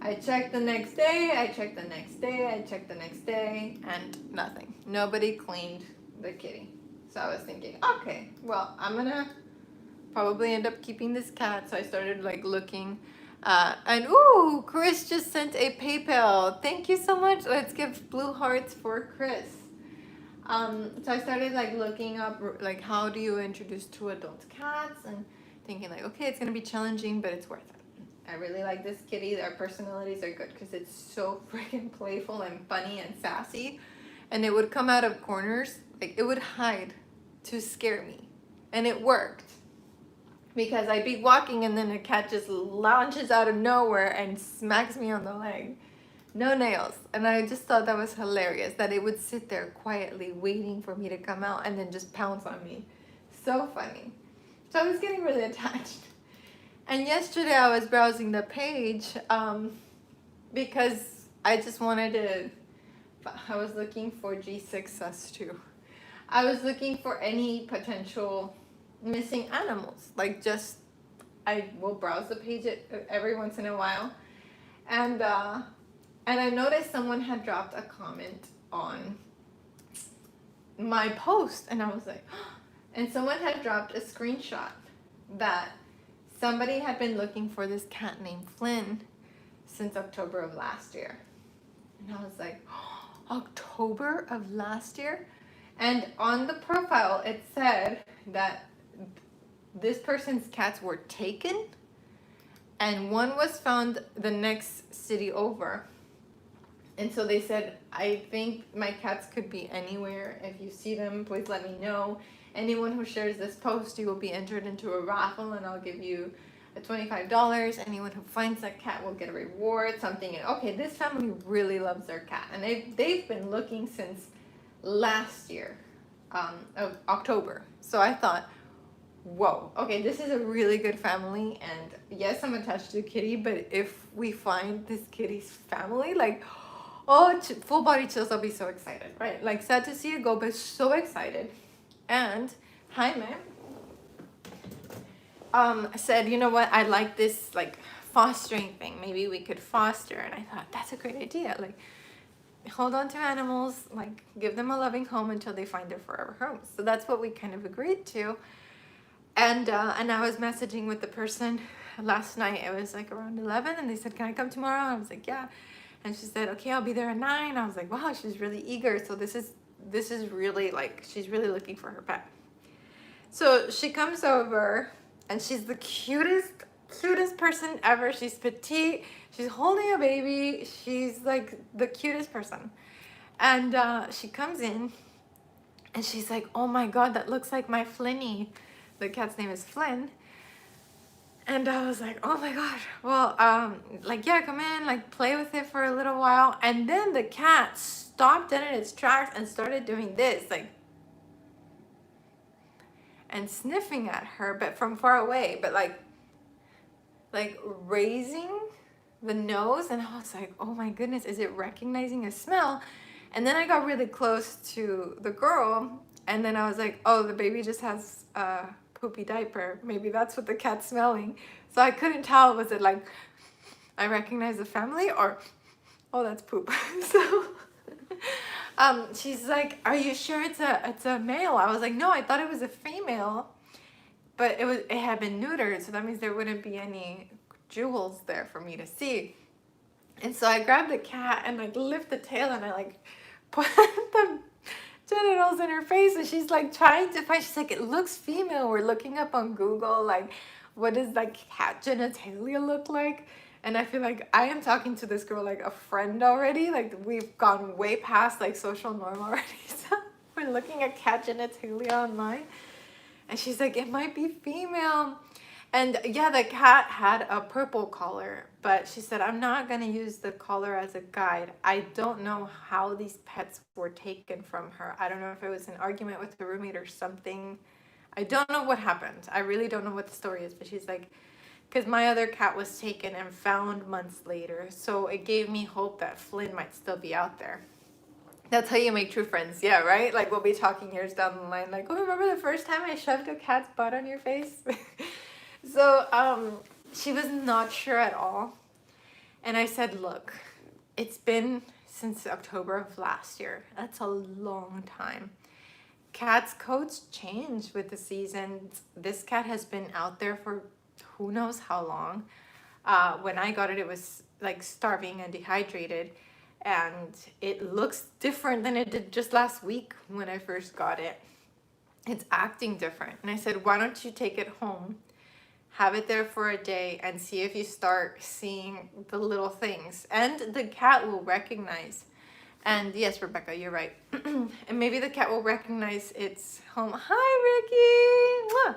I checked the next day, I checked the next day, I checked the next day, and nothing. Nobody cleaned the kitty. So I was thinking, okay, well, I'm gonna probably end up keeping this cat. So I started like looking, and ooh, Chris just sent a PayPal. Thank you so much. Let's give blue hearts for Chris. So I started like looking up like how do you introduce two adult cats, and thinking like, okay, it's gonna be challenging, but it's worth it. I really like this kitty. Their personalities are good because it's so freaking playful and funny and sassy, and it would come out of corners, like it would hide to scare me, and it worked because I'd be walking and then a cat just launches out of nowhere and smacks me on the leg. No nails. And I just thought that was hilarious that it would sit there quietly waiting for me to come out and then just pounce on me. So funny. So I was getting really attached. And yesterday I was browsing the page because I just wanted to, I was looking for G6S2. I was looking for any potential missing animals. Like just, I will browse the page every once in a while. And I noticed someone had dropped a comment on my post, and I was like, and someone had dropped a screenshot that somebody had been looking for this cat named Flynn since October of last year. And I was like, October of last year? And on the profile, it said that this person's cats were taken, and one was found the next city over. And so they said, I think my cats could be anywhere. If you see them, please let me know. Anyone who shares this post, you will be entered into a raffle, and I'll give you $25. Anyone who finds that cat will get a reward, something. And okay, this family really loves their cat, and they've been looking since last year, of October. So I thought, whoa, okay, this is a really good family, and yes, I'm attached to Kitty, but if we find this kitty's family, like, oh, full body chills, I'll be so excited, right? Like, sad to see it go, but so excited. And Jaime said, you know what, I like this, like, fostering thing. Maybe we could foster. And I thought, that's a great idea. Like, hold on to animals, like, give them a loving home until they find their forever home. So that's what we kind of agreed to. And I was messaging with the person last night. It was like around 11, and they said, can I come tomorrow? I was like, yeah. And she said, okay, I'll be there at 9. I was like, wow, she's really eager. So this is really, like, she's really looking for her pet. So she comes over, and she's the cutest person ever. She's petite. She's holding a baby. She's like the cutest person. And she comes in, and she's like, oh my God, that looks like my Flinny. The cat's name is Flynn. And I was like, oh my God, well, like, yeah, come in, like, play with it for a little while. And then the cat stopped dead in its tracks and started doing this, like, and sniffing at her, but from far away, but like raising the nose. And I was like, oh my goodness, is it recognizing a smell? And then I got really close to the girl, and then I was like, oh, the baby just has a poopy diaper. Maybe that's what the cat's smelling. So I couldn't tell, was it like, I recognize the family, or, oh, that's poop. So she's like, are you sure it's a male? I was like, no, I thought it was a female, but it had been neutered, so that means there wouldn't be any jewels there for me to see. And so I grabbed the cat and like lift the tail, and I like put the genitals in her face, and she's like trying to find, she's like, it looks female. We're looking up on Google, like, what does like cat genitalia look like? And I feel like I am talking to this girl like a friend already. Like, we've gone way past like social norm already. So we're looking at cat genitalia online, and she's like, it might be female. And yeah, the cat had a purple collar, but she said, I'm not going to use the collar as a guide. I don't know how these pets were taken from her. I don't know if it was an argument with the roommate or something. I don't know what happened. I really don't know what the story is, but she's like, because my other cat was taken and found months later. So it gave me hope that Flynn might still be out there. That's how you make true friends. Yeah, right? Like, we'll be talking years down the line, like, oh, remember the first time I shoved a cat's butt on your face? So she was not sure at all. And I said, look, it's been since October of last year. That's a long time. Cats' coats change with the seasons. This cat has been out there for who knows how long. When I got it, it was like starving and dehydrated. and it looks different than it did just last week when I first got it. It's acting different. And I said, why don't you take it home, have it there for a day, and see if you start seeing the little things. And the cat will recognize. And yes, Rebecca, you're right. And maybe the cat will recognize its home. Hi, Ricky. Mwah.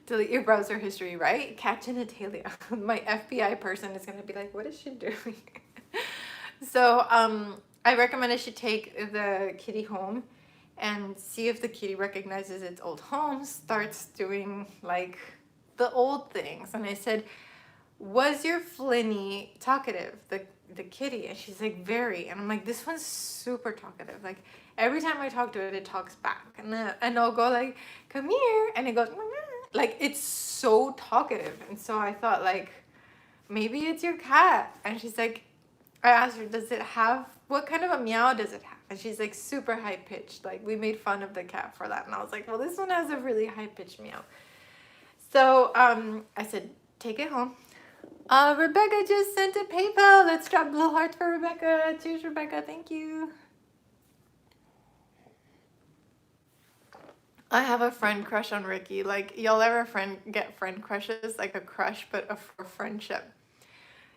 Delete your browser history, right? Cat genitalia. My FBI person is going to be like, what is she doing? So I recommended she take the kitty home and see if the kitty recognizes its old home, starts doing like the old things. And I said, was your Flinny talkative, the kitty? And she's like, very. And I'm like, this one's super talkative. Like every time I talk to it, it talks back. And I'll go like, come here. And it goes, like, it's so talkative. And so I thought like, maybe it's your cat. And she's like, I asked her, does it have, what kind of a meow does it have? And she's like, super high pitched. Like we made fun of the cat for that. And I was like, well, this one has a really high pitched meow. So I said, take it home. Rebecca just sent a PayPal. Let's drop blue hearts for Rebecca. Cheers, Rebecca. Thank you. I have a friend crush on Ricky. Like, y'all ever get friend crushes? Like a crush, but for friendship.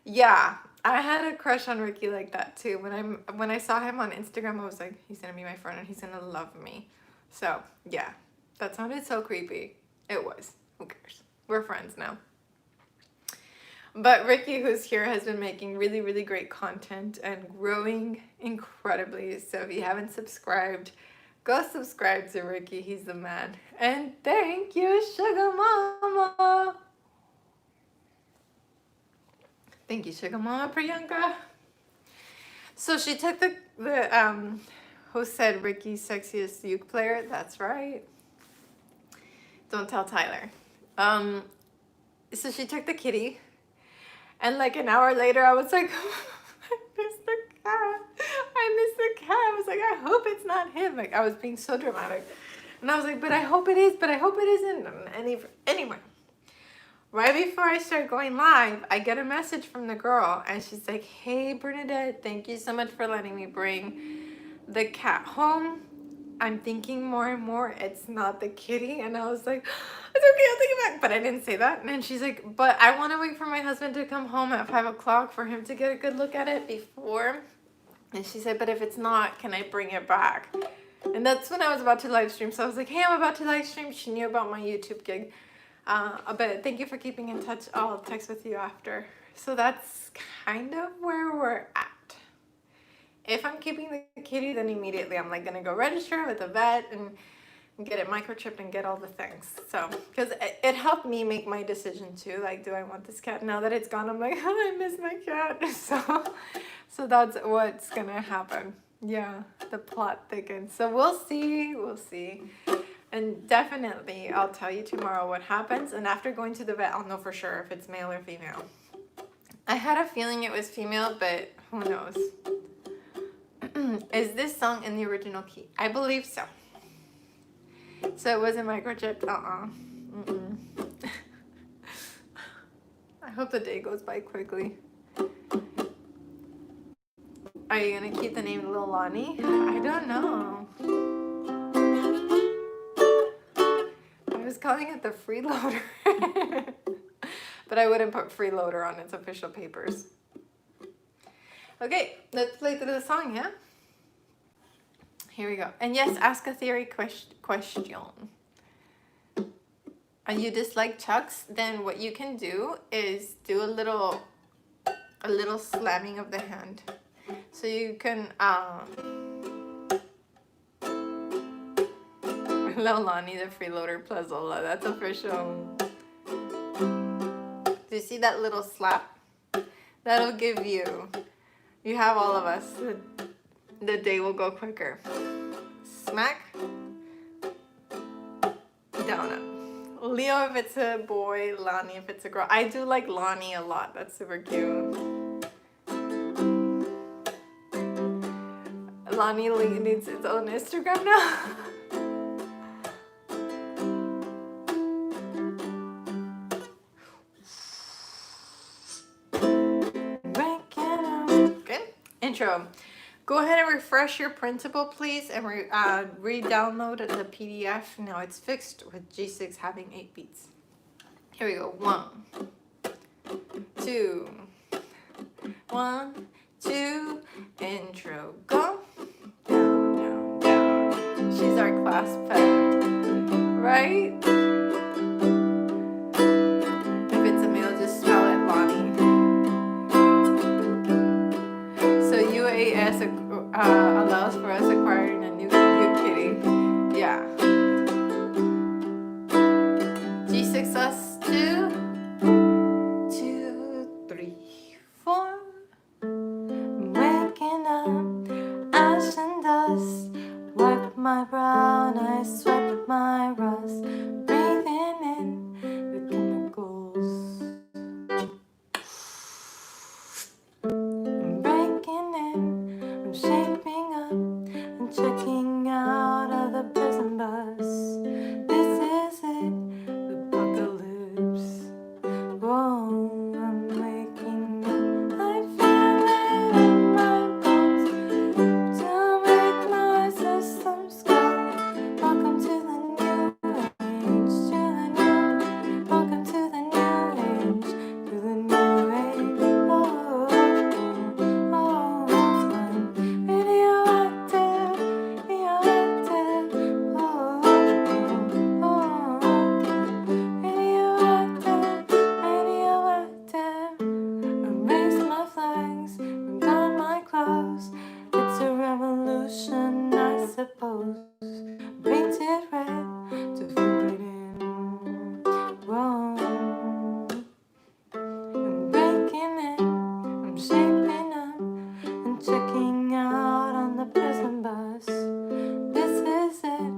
Yeah, I had a crush on Ricky like that too. When I saw him on Instagram, I was like, he's gonna be my friend and he's gonna love me. So yeah, that sounded so creepy. It was. Who cares? We're friends now. But Ricky, who's here, has been making really, really great content and growing incredibly. So if you haven't subscribed, go subscribe to Ricky. He's the man. And thank you, Sugar Mama. Thank you, Sugar Mama Priyanka. So she took the who said Ricky's sexiest uke player? That's right. Don't tell Tyler. So she took the kitty, and like an hour later, I was like, I miss the cat. I miss the cat. I was like, I hope it's not him. Like I was being so dramatic, and I was like, but I hope it is. But I hope it isn't. And anyway. Right before I start going live, I get a message from the girl, and she's like, hey, Bernadette, thank you so much for letting me bring the cat home. I'm thinking more and more it's not the kitty. And I was like, it's okay, I'll take it back. But I didn't say that. And then she's like, but I want to wait for my husband to come home at 5 o'clock for him to get a good look at it before. And she said, but if it's not, can I bring it back? And that's when I was about to live stream. So I was like, hey, I'm about to live stream. She knew about my YouTube gig. But thank you for keeping in touch. I'll text with you after. So that's kind of where we're at. If I'm keeping the kitty, then immediately I'm like gonna go register with a vet and get it microchipped and get all the things. So, because it helped me make my decision too. Like, do I want this cat? Now that it's gone, I'm like, oh, I miss my cat. So that's what's gonna happen. Yeah, the plot thickens. So we'll see. We'll see. And definitely, I'll tell you tomorrow what happens. And after going to the vet, I'll know for sure if it's male or female. I had a feeling it was female, but who knows? Is this song in the original key? I believe so. So it wasn't microchipped? I hope the day goes by quickly. Are you going to keep the name Lil Lonnie? I don't know. I was calling it the freeloader. But I wouldn't put freeloader on its official papers. Okay, let's play through the song, yeah? Here we go. And yes, ask a theory question. You dislike chucks? Then what you can do is do a little slamming of the hand. So you can Lil Lonnie the freeloader plus Ola. That's official. Do you see that little slap? That'll give you have all of us. The day will go quicker. Smack. Donut. Leo if it's a boy, Lonnie if it's a girl. I do like Lonnie a lot. That's super cute. Lonnie needs its own Instagram now. Intro. Go ahead and refresh your printable, please, and re-download the PDF. Now it's fixed with G6 having 8 beats. Here we go. 1, 2, 1, 2, intro, go. Down, down, down. She's our class pet, right? If it's a male, just spell it Lonnie. So UAS allows for us acquiring a new kitty. Yeah. G6 us 2, 2, 3, 4. I'm waking up, ash and dust. Wipe my brown eyes, swept my rust. Breathing in the chemicals. I'm breaking in, I'm shaping up, and checking out of the prison bus. This is it, the apocalypse. Whoa, I'm waking up. I feel it in my bones to make my systems go. Welcome to the new age, welcome to the new age, to the new age. Oh, oh, I'm radioactive, radioactive. Oh, oh, radioactive, radioactive. Erase my flags, don my clothes. It's a revolution, I suppose. Painted red to fit in. Whoa. I'm breaking in, I'm shaping up, and checking out on the prison bus. This is it,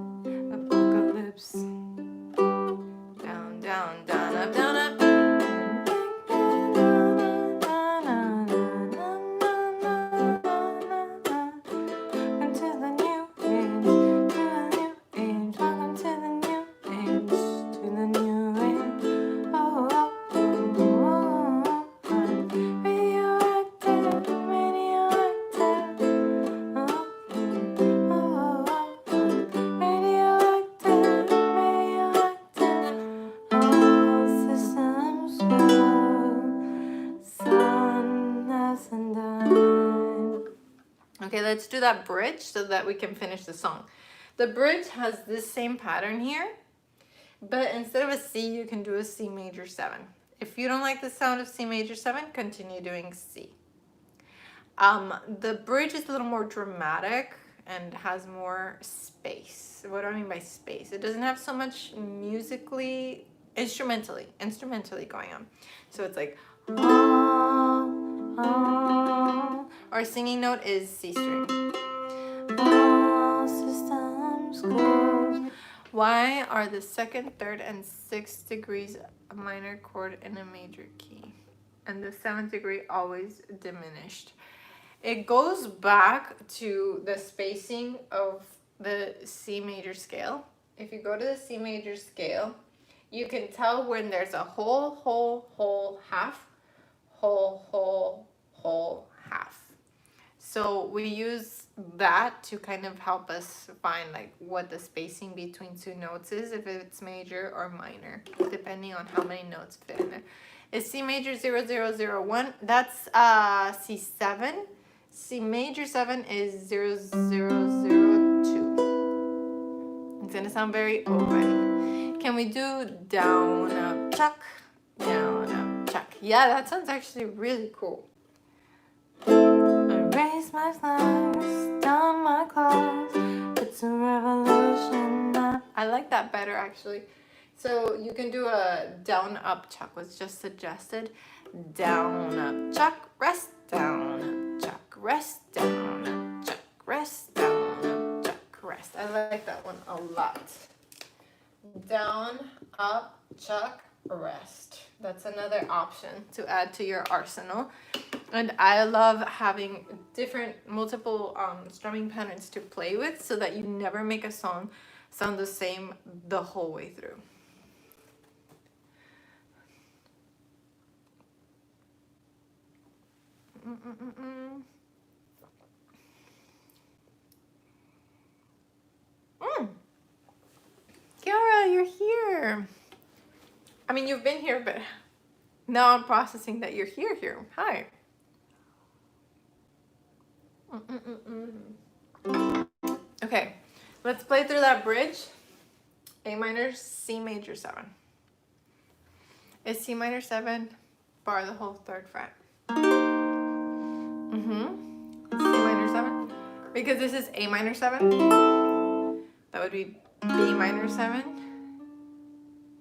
apocalypse. Down, down, down, up, down, up. Welcome to the new age, welcome to the new age, to the new age. Oh, oh, oh, I'm radioactive, radioactive. Oh, oh, oh, radioactive, radioactive. All systems go, sun hasn't died. Okay, let's do that bridge so that we can finish the song. The bridge has this same pattern here, but instead of a C, you can do a C major 7. If you don't like the sound of C major 7, continue doing C. The bridge is a little more dramatic and has more space. What do I mean by space? It doesn't have so much musically, instrumentally going on. So it's like, our singing note is C string. All systems go. Why are the 2nd, 3rd, and 6th degrees a minor chord in a major key, and the 7th degree always diminished? It goes back to the spacing of the C major scale. If you go to the C major scale, you can tell when there's a whole, half, whole, half. So we use that to kind of help us find like what the spacing between two notes is, if it's major or minor, depending on how many notes fit in there. Is C major 0001? That's C7. C major 7 is 0002. It's gonna sound very open. Can we do down, up, chuck, down, up, chuck? Yeah, that sounds actually really cool. I raise my flags, down my clothes. It's a revolution. I like that better actually. So you can do a down, up, chuck was just suggested. Down, up, chuck, rest, down, up, chuck, rest, down, up, chuck, rest, down, up, chuck, rest. I like that one a lot. Down, up, chuck, rest. That's another option to add to your arsenal. And I love having multiple strumming patterns to play with so that you never make a song sound the same the whole way through. here. I mean, you've been here, but now I'm processing that you're here. Hi. Okay, let's play through that bridge. A minor, C major 7. Is C minor 7, bar the whole 3rd fret. C minor 7. Because this is A minor 7. That would be B minor 7.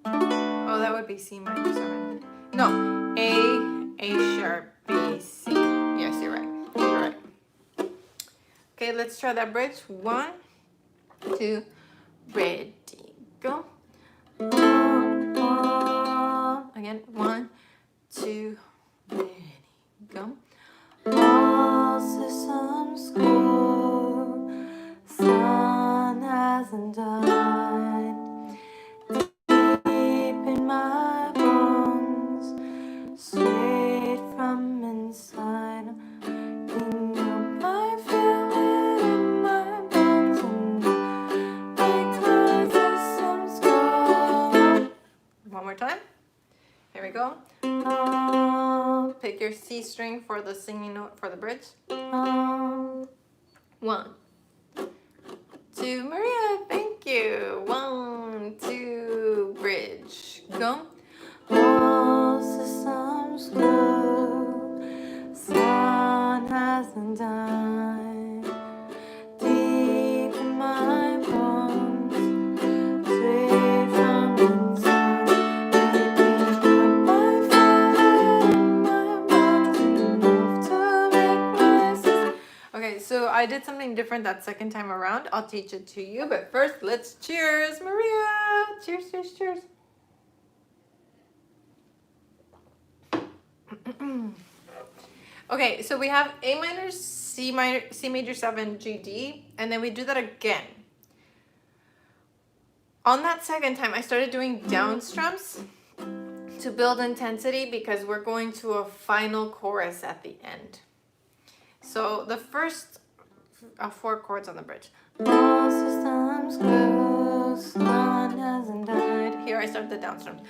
Oh, that would be C minor 7. No, A sharp, B, C. Yes, you're right. You're right. Okay, let's try that bridge. 1, 2, ready, go. Again, 1, 2, ready, go. All systems go, sun hasn't died. Deep in my bones, straight from inside. You know I feel it in my bones, and my systems go. One more time. Here we go. Pick your C string for the singing note for the bridge. 1, 2, Maria, thank you. 1, 2, bridge, go. All systems go, sun hasn't died. Deep in my bones, straight from inside. Okay, so I did something different that second time around. I'll teach it to you, but first let's cheers, Maria. Cheers, cheers, cheers. Okay, so we have A minor, C major 7, G, D, and then we do that again. On that second time, I started doing down strums to build intensity because we're going to a final chorus at the end. So the first 4 chords on the bridge. All systems go, sun hasn't died. Here I start the down strums.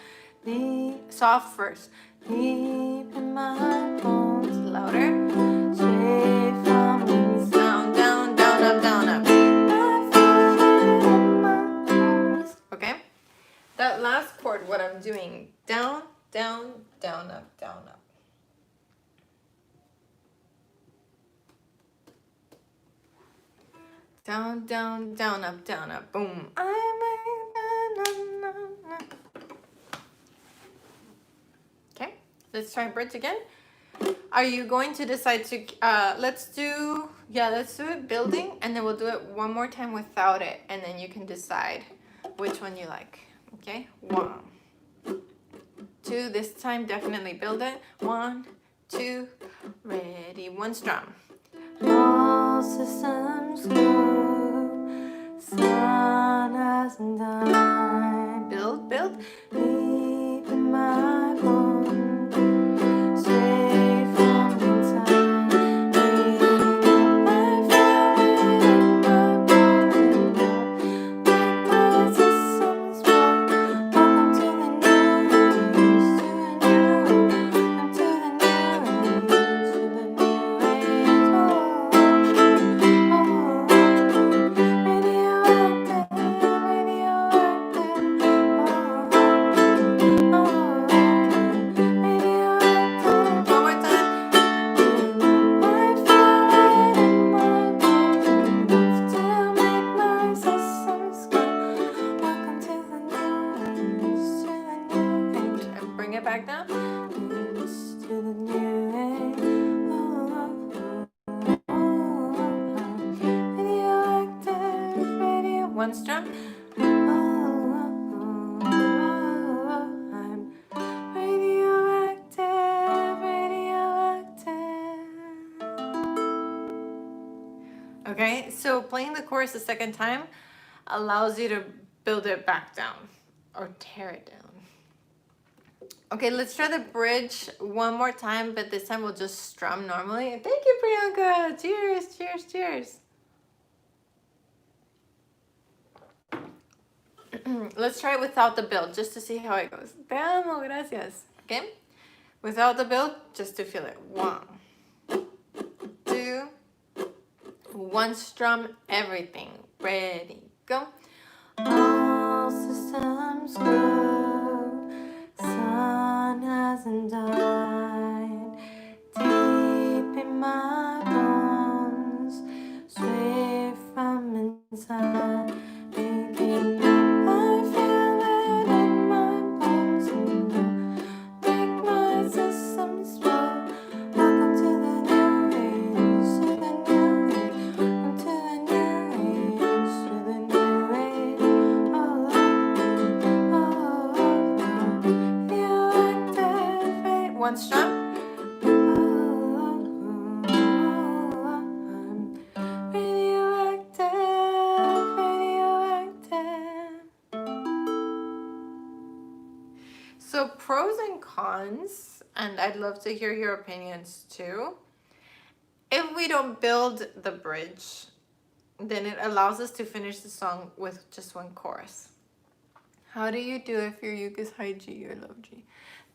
Soft first. Deep in my bones, louder. Straight from inside. Down, down, up, down, up. Okay? That last chord, what I'm doing, down, down, down, up, down, up. Down, down, down, up, boom. Okay, let's try bridge again. Are you going to decide to, let's do it building, and then we'll do it one more time without it, and then you can decide which one you like. Okay, 1, 2, this time definitely build it. 1, 2, ready, 1 strum. All systems go, sun hasn't died. Build, build. Deep in my bones, straight from inside. I feel it in my bones, like my systems go. Welcome to the new age, to the new age, to the new age. Bring it back down. To the new age. Radioactive, radio. 1 strum. I'm radioactive, radioactive. Okay, so playing the chorus the second time allows you to build it back down or tear it down. Okay, let's try the bridge one more time, but this time we'll just strum normally. Thank you, Priyanka. Cheers, cheers, cheers. Let's try it without the build just to see how it goes. Te amo, gracias. Okay? Without the build, just to feel it. 1, 2, 1 strum, everything. Ready, go. All systems go. Sun hasn't died. Deep in my bones, sweet from inside. Waking up, I feel it in my bones. Make my system slow. Welcome to the new age, to the new age, to the new age, to the new age. Oh, oh, oh, oh. You activate 1 strum. Radioactive, radioactive. So pros and cons, and I'd love to hear your opinions too. If we don't build the bridge, then it allows us to finish the song with just 1 chorus. How do you do if your uke is high G or low G?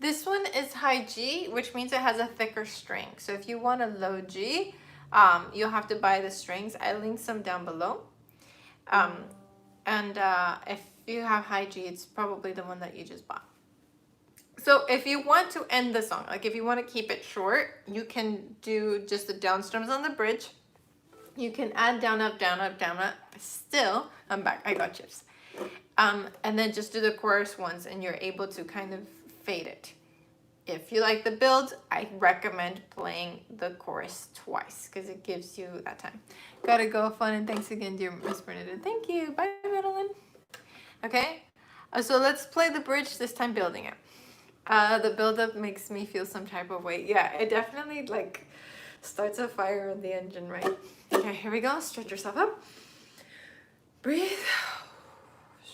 This one is high G, which means it has a thicker string. So if you want a low G, you'll have to buy the strings. I linked some down below. If you have high G, it's probably the one that you just bought. So if you want to end the song, like if you want to keep it short, you can do just the down strums on the bridge. You can add down, up, down, up, down, up. Still, I'm back. I got chips. And then just do the chorus once and you're able to kind of fade it. If you like the build, I recommend playing the chorus twice because it gives you that time. Gotta go, fun, and thanks again, dear Miss Bernadette. Thank you. Bye, Madeline. Okay, so let's play the bridge, this time building it. The build-up makes me feel some type of way. Yeah, it definitely like starts a fire in the engine, right? Okay, here we go. Stretch yourself up. Breathe.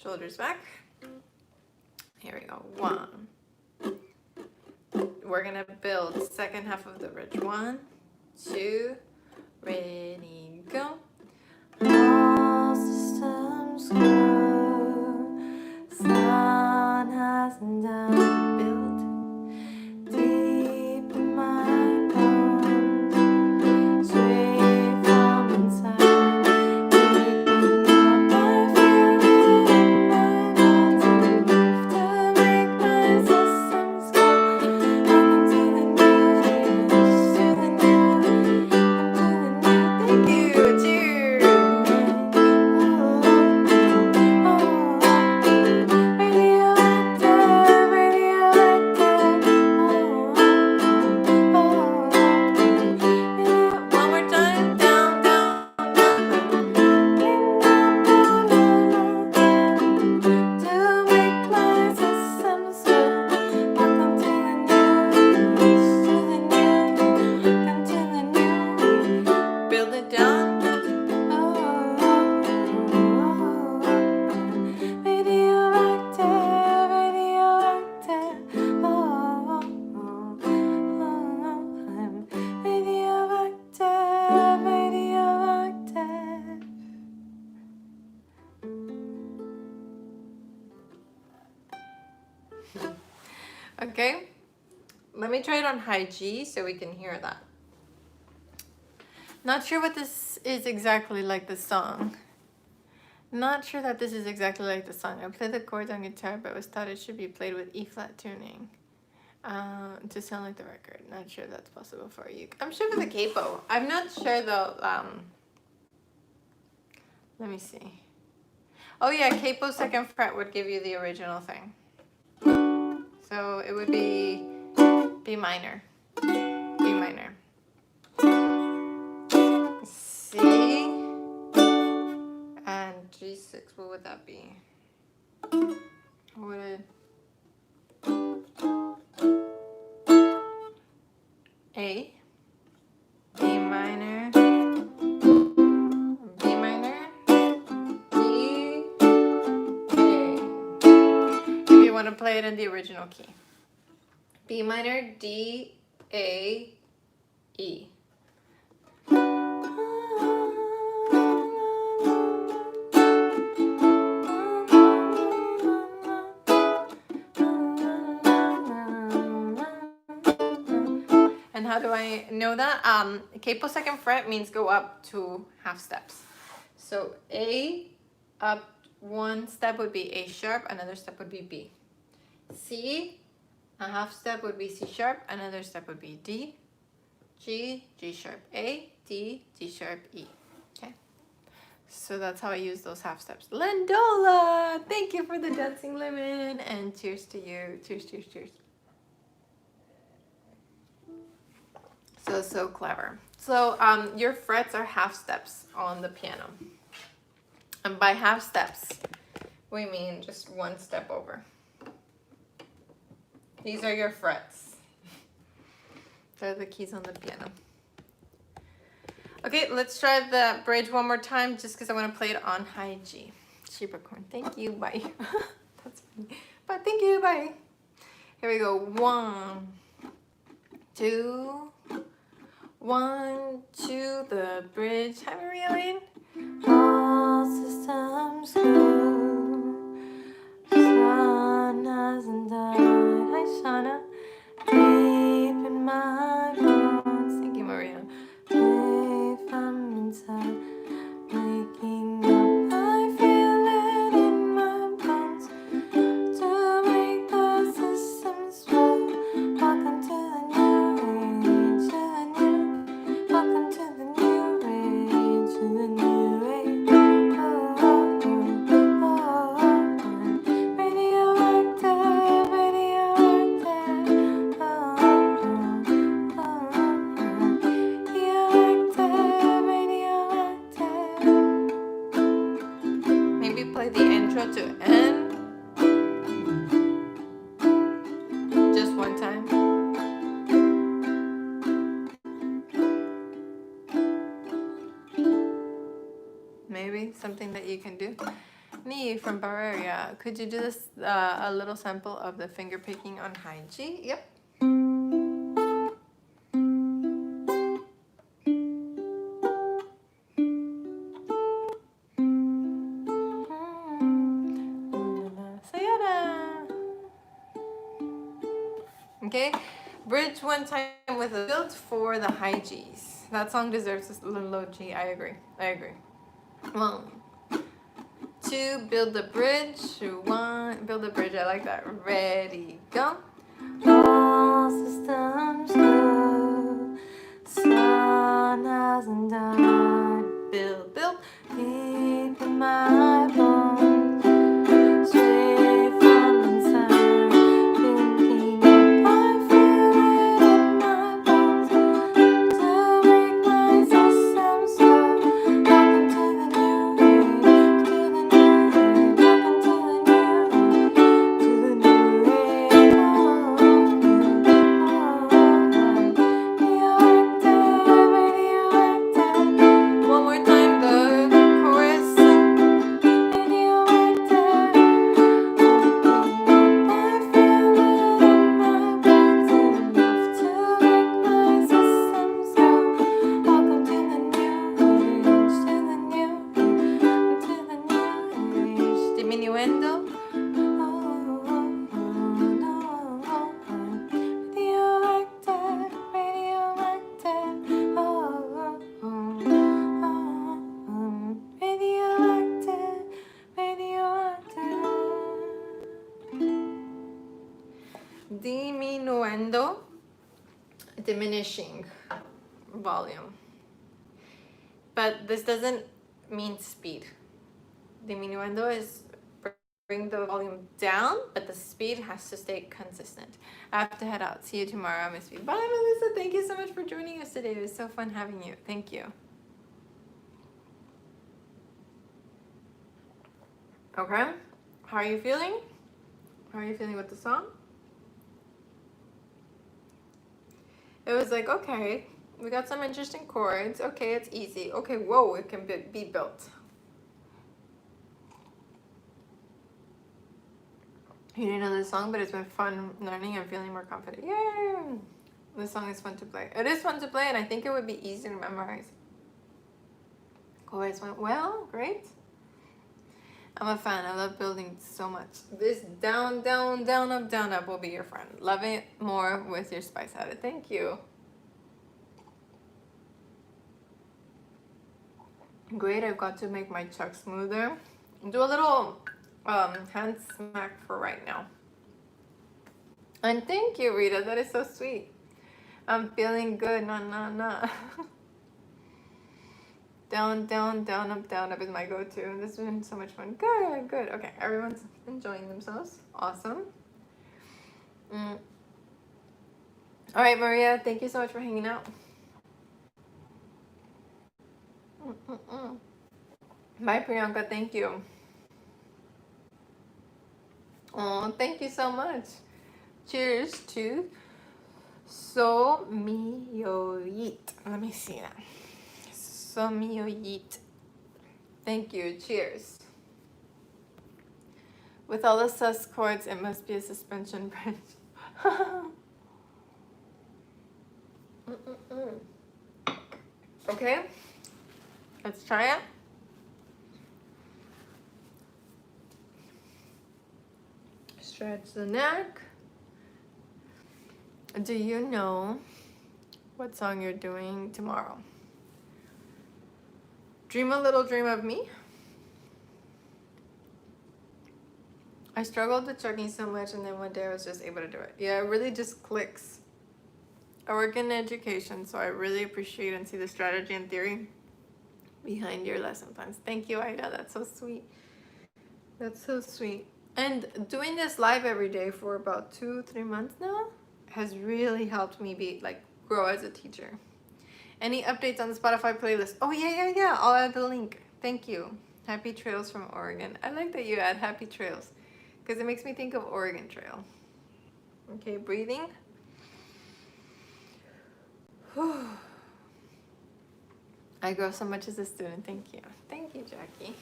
Shoulders back. Here we go. 1. We're gonna build second half of the bridge. 1, 2, ready, go. All systems go. Sun hasn't died. Build deep in my bones, sweet from inside. Okay, let me try it on high G so we can hear that. Not sure what this is exactly like the song. Not sure that this is exactly like the song. I play the chords on guitar, but was thought it should be played with E-flat tuning to sound like the record. Not sure if that's possible for you. I'm sure for the capo. I'm not sure though. Let me see. Oh yeah, capo second fret would give you the original thing. So it would be B minor, B minor, C, and G6. What would that be? What would it? A, B minor, B minor, D, A. If you want to play it in the original key. B minor, D, A, E. how do I know that? Capo second fret means go up 2 half steps. So A up 1 step would be A sharp, another step would be B. C, a half step would be C sharp, another step would be D. G, G sharp A, D, D sharp E. Okay. So that's how I use those half steps. Lendola, thank you for the dancing lemon, and cheers to you. Cheers, cheers, cheers. So clever. So your frets are half steps on the piano. And by half steps, we mean just 1 step over. These are your frets. They're the keys on the piano. Okay, let's try the bridge one more time just because I want to play it on high G. Sheepicorn, thank you, bye. That's funny. But thank you, bye. Here we go. 1, 2, 1, 2, the bridge. Hi, Maria Lane. All systems go. Sun hasn't died. Hi, Shauna. Deep in my bones. Thank you, Maria. If I'm inside, waking up, I feel it in my bones. To make the systems flow. Welcome to the new age, to the new. Welcome to the new age, to the new age. Oh, oh, oh, oh, oh. Radioactive, radioactive. Oh, oh, oh, oh. Radioactive, radioactive. Maybe play the intro to end just one time. Maybe something that you can do. Nee from Bavaria, could you do this a little sample of the finger picking on high G? Yep. Sayada. Okay, bridge one time with a build for the high G's. That song deserves a little low G. I agree. I agree. 1, 2, build the bridge. 1, build the bridge. I like that. Ready, go. All systems go. Sun hasn't died. Build, build. Deep in my bones. Straight from inside. Thinking up, I feel it in my bones. To make my systems go. Welcome to the new age, to the new age. Welcome to the new age, to the new age. Oh, oh, oh, oh. Radioactive, radioactive. One more time, the chorus. Radioactive. I feel it in my bones enough to make my systems go. Welcome to the new age, to the new age, to the new age. Diminuendo. Oh, oh, oh, no, oh, oh. Radioactive, radioactive. Oh, oh, oh, oh, oh. Radioactive, radioactive. Diminuendo, diminishing volume. But this doesn't mean speed. Diminuendo is bring the volume down, but the speed has to stay consistent. I have to head out. See you tomorrow. I miss you. Bye, Melissa. Thank you so much for joining us today. It was so fun having you. Thank you. Okay. How are you feeling? How are you feeling with the song? It was like, okay, we got some interesting chords. Okay, it's easy. Okay, whoa, it can be built. You didn't know this song, but it's been fun learning and feeling more confident. Yay! This song is fun to play. It is fun to play, and I think it would be easy to memorize. Chords went well, great. I'm a fan. I love building so much. This down, down, down, up will be your friend. Love it more with your spice added. Thank you. Great, I've got to make my chuck smoother. Do a little hand smack for right now. And thank you, Rita. That is so sweet. I'm feeling good. Nah, nah, nah. Down, down, down, up is my go-to. This has been so much fun. Good, good. Okay, everyone's enjoying themselves. Awesome. All right, Maria, thank you so much for hanging out. Bye, Priyanka. Thank you. Oh, thank you so much. Cheers to Somiyoyit. Let me see that. Somiyoyit. Thank you. Cheers. With all the sus chords, it must be a suspension bridge. Okay, let's try it. Stretch the neck. Do you know what song you're doing tomorrow? Dream a Little Dream of Me. I struggled with chugging so much, and then one day I was just able to do it. Yeah, it really just clicks. I work in education, so I really appreciate and see the strategy and theory behind your lesson plans. Thank you, Aida. That's so sweet. That's so sweet. And doing this live every day for about 2-3 months now has really helped me grow as a teacher. Any updates on the Spotify playlist? Oh, yeah. I'll add the link. Thank you. Happy Trails from Oregon. I like that you add Happy Trails because it makes me think of Oregon Trail. Okay, breathing. I grow so much as a student. Thank you. Thank you, Jackie.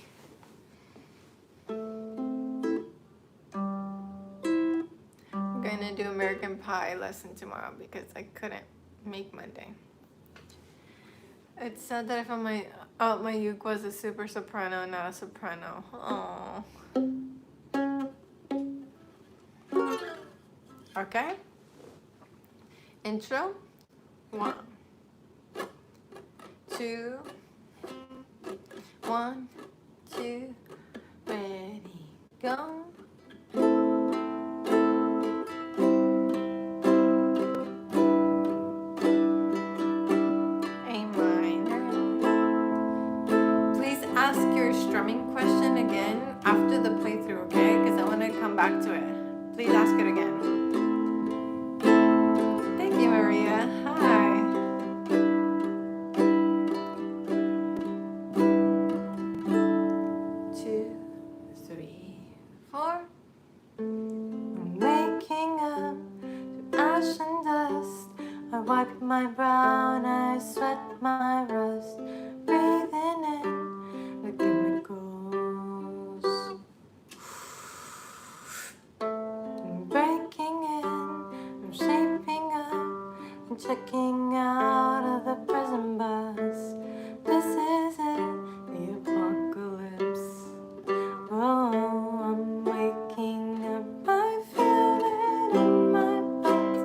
I'm going to do American Pie lesson tomorrow because I couldn't make Monday. It's sad that I found my uke was a super soprano, not a soprano. Oh. Okay. Intro. 1, 2. 1, 2. Ready, go. Ask your strumming question again after the playthrough, okay? Because I want to come back to it. Please ask it again. Thank you, Maria. Hi. Two, three, four. I'm waking up to ash and dust. I wipe my brow and I sweat my rust. Breathing in the chemicals. I'm breaking in, I'm shaping up, I'm checking out of the prison bus. This is it, the apocalypse. Oh, I'm waking up, I feel it in my bones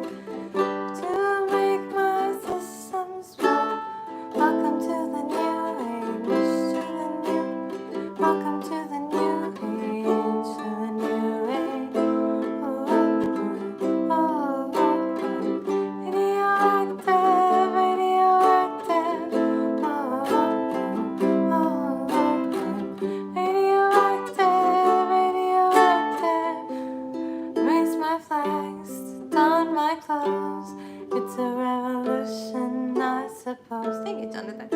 to make my systems work. Welcome to the new age, welcome to the new age, to the new age. Radioactive, radioactive. Radioactive, radioactive. Raise my flags, don my clothes. It's a revolution, I suppose. Thank you, Jonathan.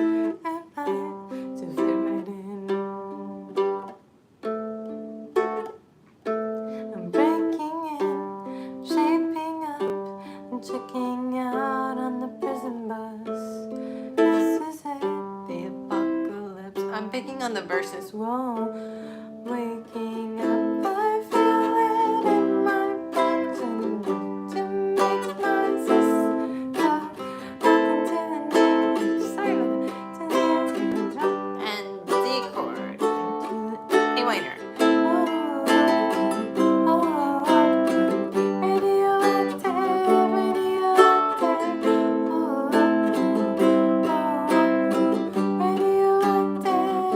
And mine to fit right in. I'm breaking in, shaping up, and checking out on the prison bus. This is it, the apocalypse. I'm picking on the verses. Whoa, waking up, I feel it in my bones and to make my system go. Welcome to the new silent, to the drop and D chord, A minor. Radioactive, radioactive. Radioactive,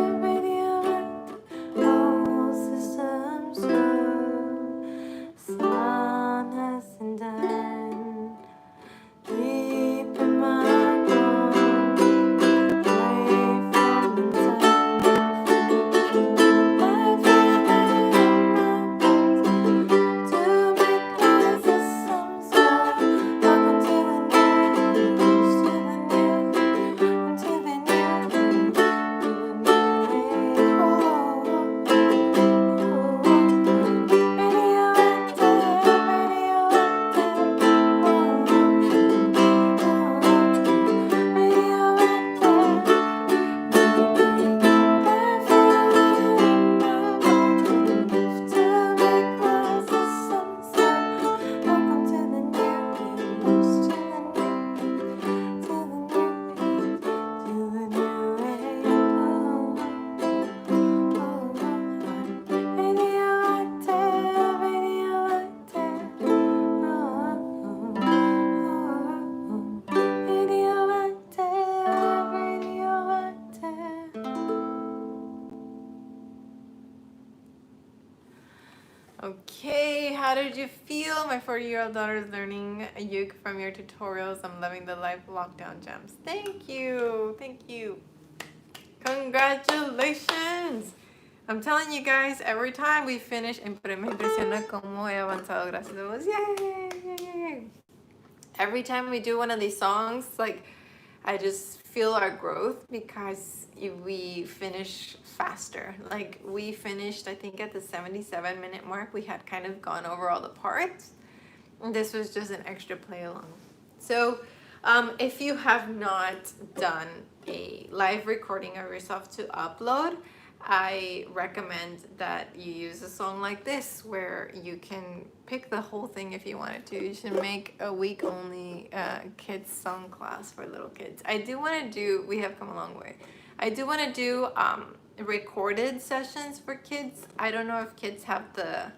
Okay, how did you feel? My 40-year-old daughter is learning a uke from your tutorials. I'm loving the live lockdown jams. Thank you. Thank you. Congratulations. I'm telling you guys, every time we finish, me impresiona cómo he avanzado, gracias a Dios. Yay, yay, yay. Every time we do one of these songs, like, I just feel our growth because we finish faster. Like, we finished, I think, at the 77-minute mark. We had kind of gone over all the parts. And this was just an extra play along. So, if you have not done a live recording of yourself to upload, I recommend that you use a song like this where you can pick the whole thing if you wanted to. You should make a week only kids song class for little kids. I do want to do, we have come a long way. I do want to do recorded sessions for kids. I don't know if kids have the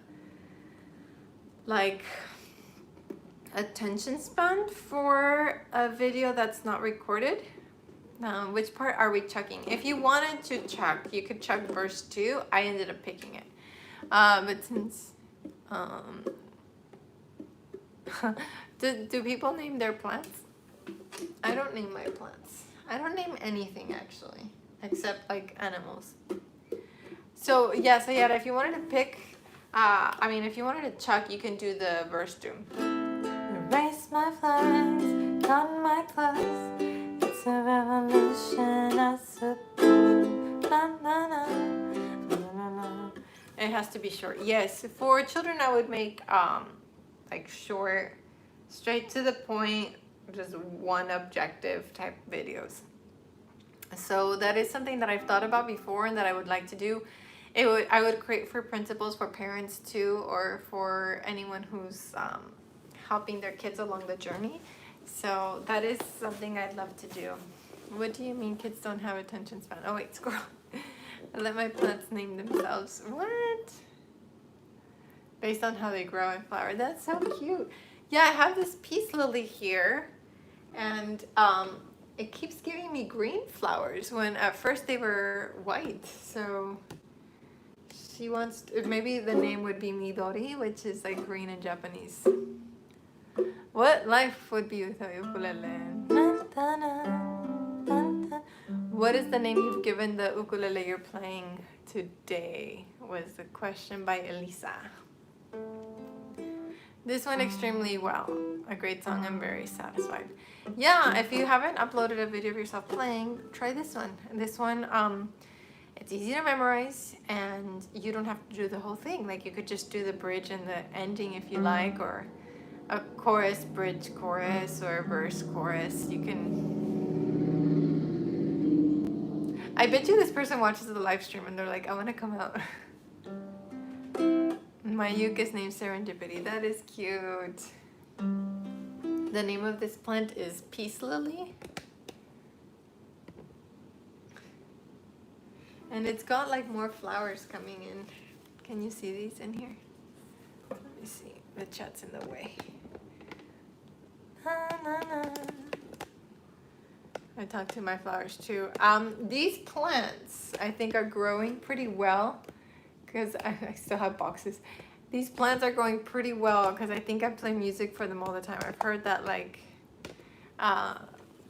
like attention span for a video that's not recorded. Which part are we chucking? If you wanted to chuck, you could chuck verse 2. I ended up picking it. But since do people name their plants? I don't name my plants. I don't name anything actually, except like animals. So yeah, so yeah, if you wanted to pick, if you wanted to chuck, you can do the verse 2. Erase my flags, on my clothes. It's a revolution, I suppose. Na, na, na, na, na. It has to be short. Yes, for children, I would make like short, straight to the point, just one objective type videos. So that is something that I've thought about before and that I would like to do. I would create for principals, for parents too, or for anyone who's helping their kids along the journey. So that is something I'd love to do. What do you mean kids don't have attention span? Oh wait, squirrel. I let my plants name themselves. What? Based on how they grow and flower. That's so cute. Yeah, I have this peace lily here, and it keeps giving me green flowers when at first they were white. So she wants to, maybe the name would be Midori, which is like green in Japanese. What life would be without ukulele? What is the name you've given the ukulele you're playing today? Was the question by Elisa. This went extremely well. A great song. I'm very satisfied. Yeah, if you haven't uploaded a video of yourself playing, try this one. This one, it's easy to memorize and you don't have to do the whole thing. Like you could just do the bridge and the ending if you like, or a chorus, bridge, chorus, or verse, chorus. You can... I bet you this person watches the live stream and they're like, I want to come out. My uke is named Serendipity. That is cute. The name of this plant is Peace Lily. And it's got like more flowers coming in. Can you see these in here? Let me see. The chat's in the way. I talk to my flowers too. These plants I think are growing pretty well because I still have boxes. These plants are growing pretty well because I think I play music for them all the time. I've heard that like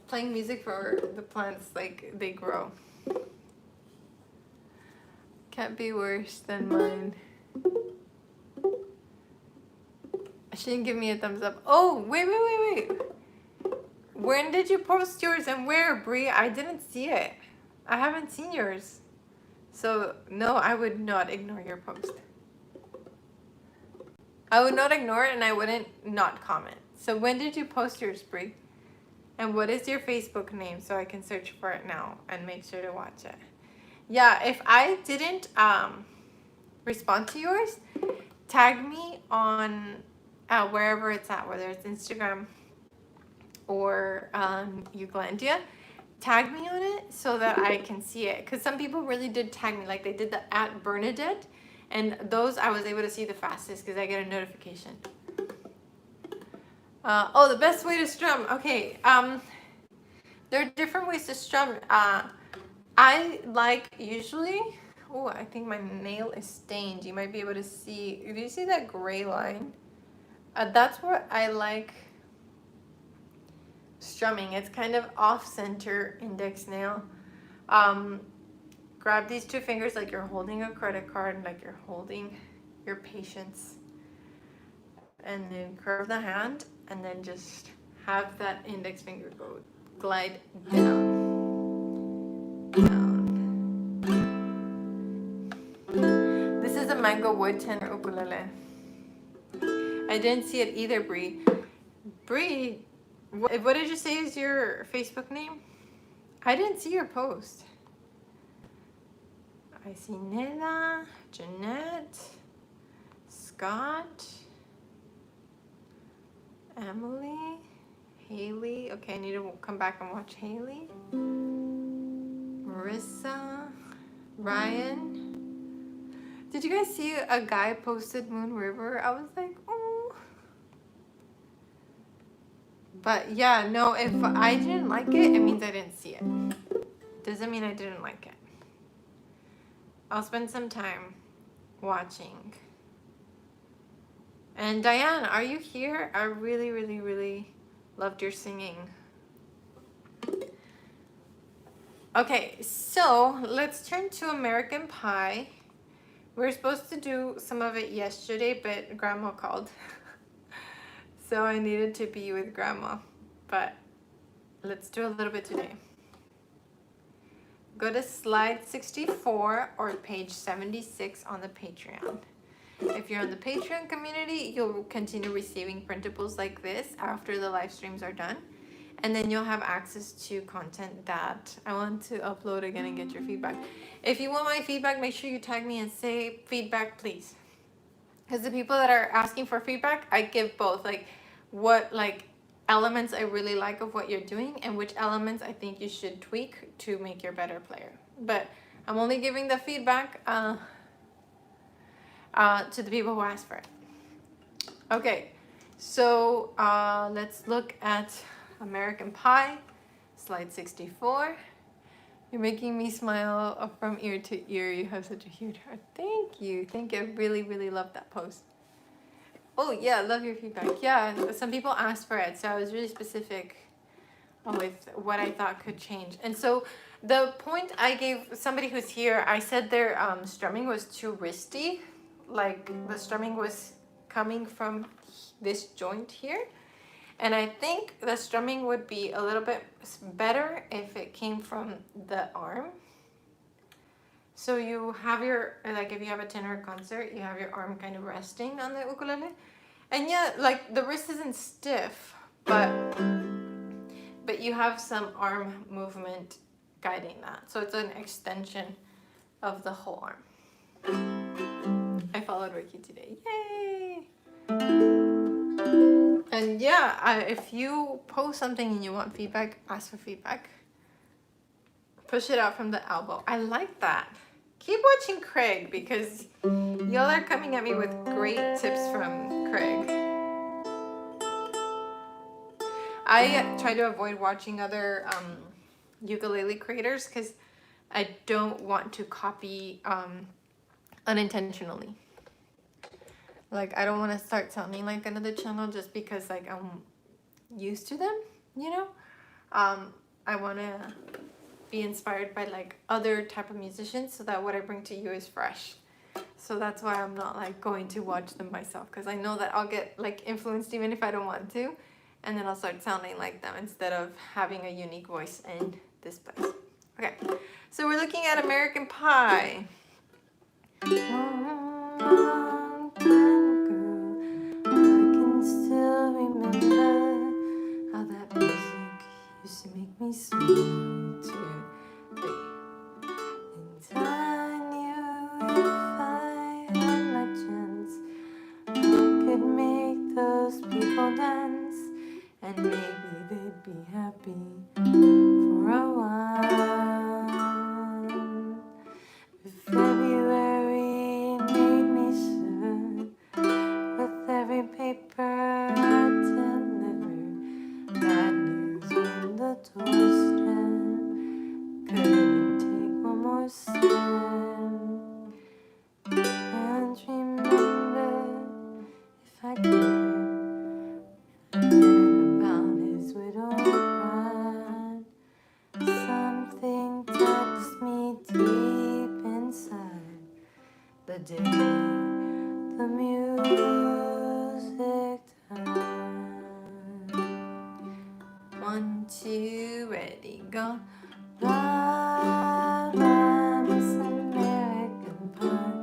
playing music for the plants, like they grow. Can't be worse than mine. She didn't give me a thumbs up. Oh, wait. When did you post yours and where, Brie? I didn't see it. I haven't seen yours. So, no, I would not ignore your post. I would not ignore it and I wouldn't not comment. So when did you post yours, Brie? And what is your Facebook name so I can search for it now and make sure to watch it? Yeah, if I didn't respond to yours, tag me on wherever it's at, whether it's Instagram or Ukelandia. Tag me on it so that I can see it. Because some people really did tag me, like they did the @Bernadette. And those I was able to see the fastest because I get a notification. Oh, the best way to strum. Okay, there are different ways to strum. I like usually Oh, I think my nail is stained. You might be able to see. If you see that gray line, that's where I like strumming. It's kind of off-center index nail. Grab these two fingers like you're holding a credit card, like you're holding your patience. And then curve the hand, and then just have that index finger go glide down. This is a mango wood tenor ukulele. I didn't see it either, Bree. Bree, what did you say is your Facebook name? I didn't see your post. I see Nella, Jeanette, Scott, Emily, Haley. Okay, I need to come back and watch Haley. Marissa, Ryan. Did you guys see a guy posted Moon River? I was like, oh. But yeah, no, if I didn't like it, it means I didn't see it. Doesn't mean I didn't like it. I'll spend some time watching. And Diane, are you here? I really, really, really loved your singing. Okay, so let's turn to American Pie. We were supposed to do some of it yesterday, but Grandma called. So I needed to be with Grandma. But let's do a little bit today. Go to slide 64 or page 76 on the Patreon. If you're on the Patreon community, you'll continue receiving printables like this after the live streams are done. And then you'll have access to content that I want to upload again and get your feedback. If you want my feedback, make sure you tag me and say feedback, please. Because the people that are asking for feedback, I give both. Like what elements I really like of what you're doing and which elements I think you should tweak to make you a better player. But I'm only giving the feedback to the people who ask for it. Okay, so let's look at American Pie, slide 64. You're making me smile from ear to ear. You have such a huge heart. Thank you. Thank you. I really, really love that post. Oh, yeah, I love your feedback. Yeah, some people asked for it, so I was really specific with what I thought could change. And so the point I gave somebody who's here, I said their strumming was too wristy. Like the strumming was coming from this joint here. And I think the strumming would be a little bit better if it came from the arm. So you have your, like if you have a tenor concert, you have your arm kind of resting on the ukulele. And yeah, like the wrist isn't stiff, but you have some arm movement guiding that. So it's an extension of the whole arm. I followed Ricky today. Yay! And yeah, if you post something and you want feedback, ask for feedback. Push it out from the elbow. I like that. Keep watching Craig because y'all are coming at me with great tips from Craig. I try to avoid watching other ukulele creators because I don't want to copy unintentionally. Like I don't want to start sounding like another channel just because like I'm used to them, you know. I want to be inspired by like other type of musicians so that what I bring to you is fresh. So that's why I'm not like going to watch them myself, because I know that I'll get like influenced even if I don't want to, and then I'll start sounding like them instead of having a unique voice in this place. Okay, so we're looking at American Pie. Make me smile too. And I knew if I had my chance, I could make those people dance, and maybe they'd be happy for a while. But February made me sad with every paper I deliver. Bad news on the doorstep. day, the music time. 1, 2, ready, go. Ride, ride, Miss American Pie.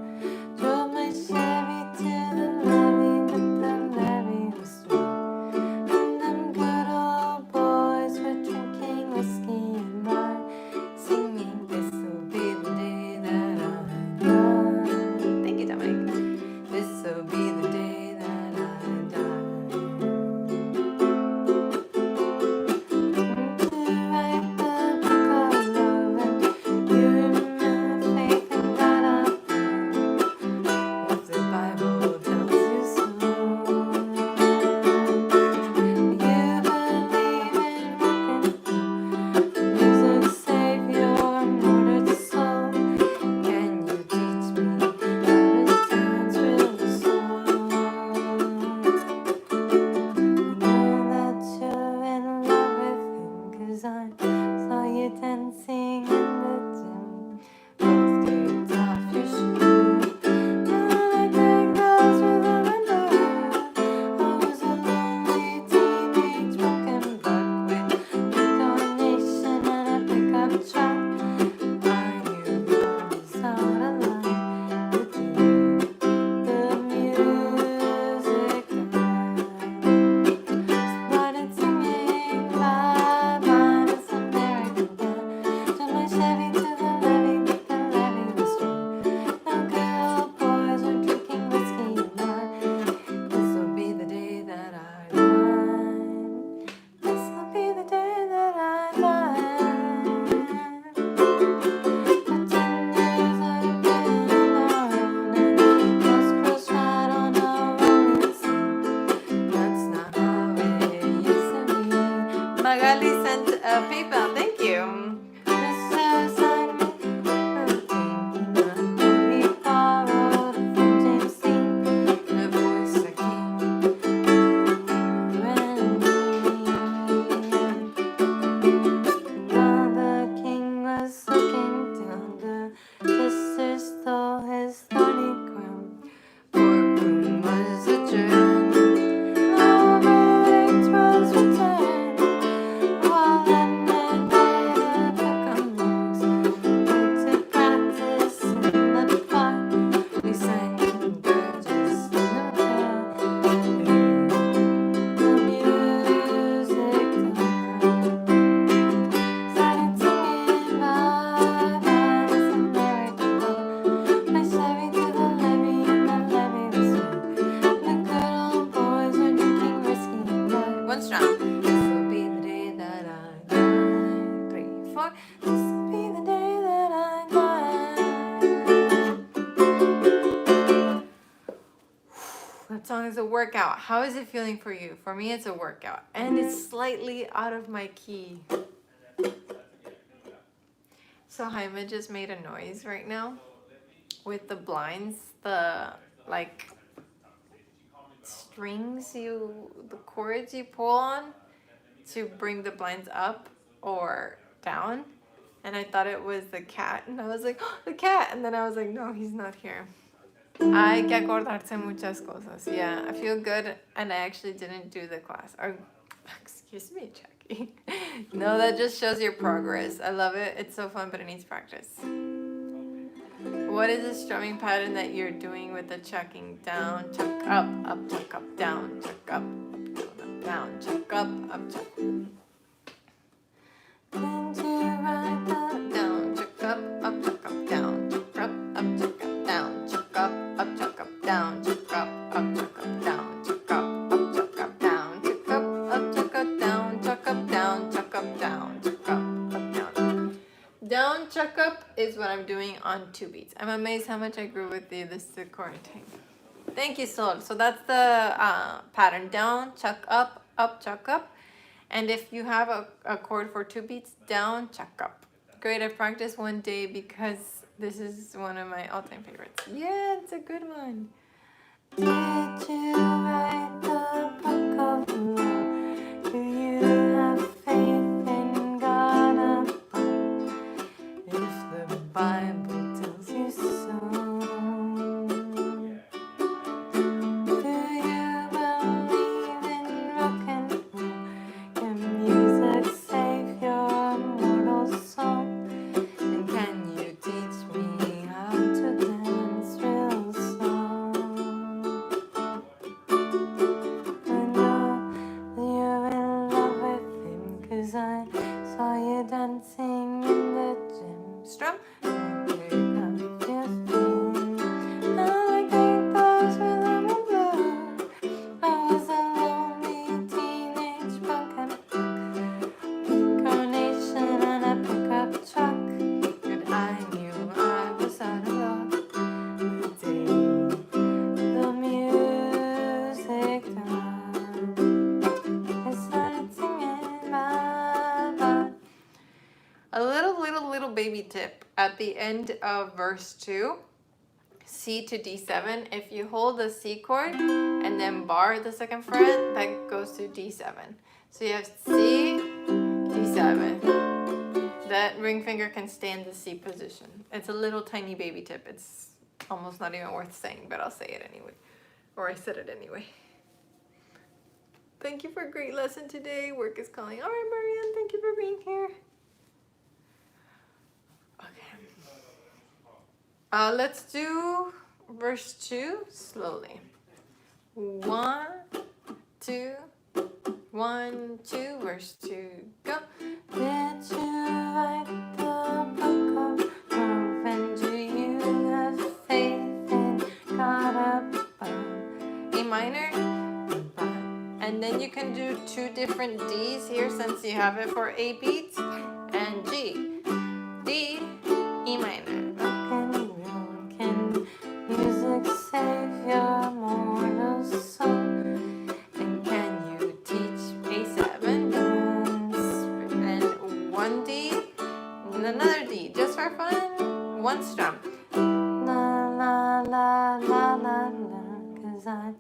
Drove my Chevy to the levee, but the levee was sweet. And them good old boys were drinking whiskey and rye, singing, this'll be the day that I die. Thank you, Dominic. This'll be the day that I die. To write the book of love, and you have faith in God above, if the Bible tells you so. You believe in rock and roll, music save your mortal soul. Can you teach me how to dance with the soul? I know that you're in love with him, 'cause I saw you dancing in the gym. Both kicked off your shoe. Now I take those through the window. I was a lonely teenage broken buck with a donation and a pickup truck. I knew God was out of line to do the music time. Started singing bye bye Miss American Pie. Drove my Chevy to the levee, but the levee was dry. Now good old boys were drinking whiskey and rye. This'll be the day that I die. This'll be the day that I die. For 10 years I've been on the road, and most girls tried on a rolling scene. That's not how it used to be. Magali sent a PayPal. Thank you. This suicide thinking that we borrowed from James Dean, the voice that came through and me. While the king was looking down, the sisters stole his thorny crown. Poor Boone was a germ. Now verdict was returned. While that man made a book of marks, put to practice in the park. We sang Burgess in the dark. The music time. Started singing bye bye Miss American Pie. My Chevy to the levee, and the levee was sweet. The good old boys were drinking whiskey and rye. One strong. This'll be the day that I die. 3, 4. This'll be the day that I die. That song is a workout. How is it feeling for you? For me, it's a workout. And it's slightly out of my key. So Jaime just made a noise right now with the blinds, the like strings the cords you pull on to bring the blinds up or down. And I thought it was the cat, and I was like, oh, the cat, and then I was like, no, he's not here. Hay que acordarse muchas cosas. Yeah, I feel good, and I actually didn't do the class. Or, excuse me, Jackie. No, that just shows your progress. I love it. It's so fun, but it needs practice. What is the strumming pattern that you're doing with the chucking down, chuck up, down, chuck up, down, chuck up, chuck. Then to right up, down, chuck up, down, chuck up, chuck up, down, chuck up, chuck up, down, chuck up, chuck up, down, chuck up, chuck up, down, chuck up, chuck up, down, chuck up, down, chuck up, down, chuck up, down. Down, chuck up is what I'm doing on 2 beats. I'm amazed how much I grew with you this quarantine. Thank you, Sol. So that's the pattern. Down, chuck up, chuck up. And if you have a chord for 2 beats, down, chuck up. Great, I practiced one day because this is one of my all-time favorites. Yeah, it's a good one. Did you write the book of the law? Do you have faith in God above? If the Bible tells you so. strum. A little baby tip at the end of verse 2, C to D7. If you hold the C chord and then bar the second fret, that goes to D7. So you have C, D7. That ring finger can stay in the C position. It's a little tiny baby tip. It's almost not even worth saying, but I'll say it anyway. Or I said it anyway. Thank you for a great lesson today. Work is calling. All right, Marianne, thank you for being here. Let's do verse 2 slowly. 1, 2, 1, 2, verse 2, go. Did you write the book of love, and do you have faith in God above? A minor, and then you can do 2 different Ds here since you have it for 8 beats, and G, D, E minor. Music save your mortal soul. And can you teach A7 dance? And 1 D and another D, just for fun. 1 strum. La la la la la la, 'cause I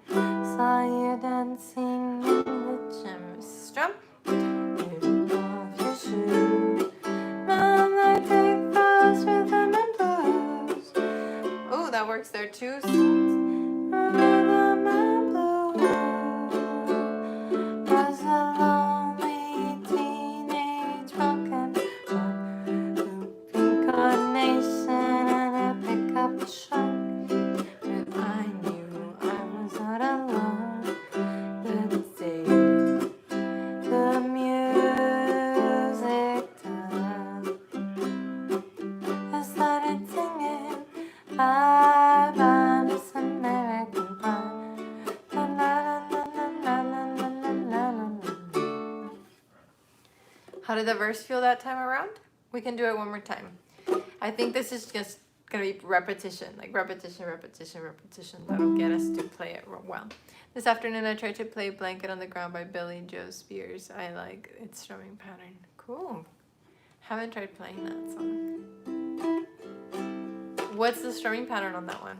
saw you dancing in the gym. Strum. You love your shoe. Mom, I take those rhythm and blues. Oh, that works there too. Was a lonely teenage broken incarnation and a pickup truck. But I knew I was not alone the day the music died. I started singing bye bye Miss American Pie. La la la la la la la la la la. How did the verse feel that time around? We can do it one more time. I think this is just gonna be repetition, like repetition, repetition, repetition. That'll get us to play it well. This afternoon I tried to play Blanket on the Ground by Billy Joe Spears. I like its strumming pattern. Cool. Haven't tried playing that song. What's the strumming pattern on that one?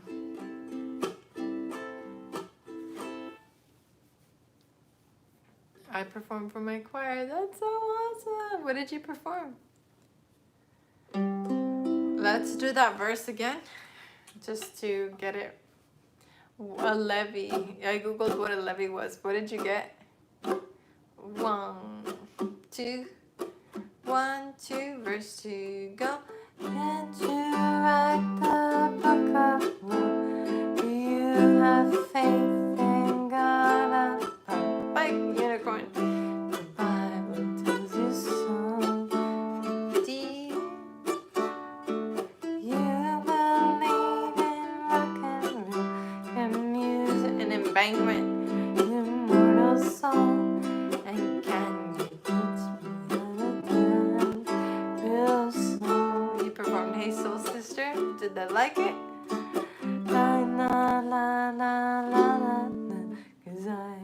I performed for my choir. That's so awesome. What did you perform? Let's do that verse again, just to get it. A levy. I googled what a levy was. What did you get? 1, 2, 1, 2, verse 2, go. Did you write the book of love? Do you have faith in God above? Bike unicorn. The Bible tells you so. D. You believe in rock and roll and music and embankment. Immortal soul. And can you teach me how to dance real slow? You performed Hey Soul Sister. Did they like it? La la la la la la, 'cause I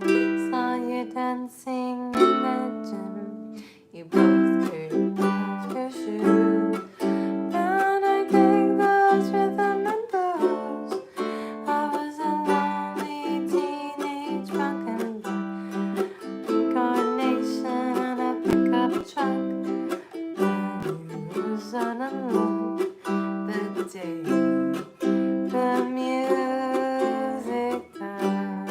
saw you dancing in the gym. You both took off your shoes. And I take those rhythm and blues. I was a lonely teenage rock and roll incarnation and a pickup truck. I was on alone the day the music died.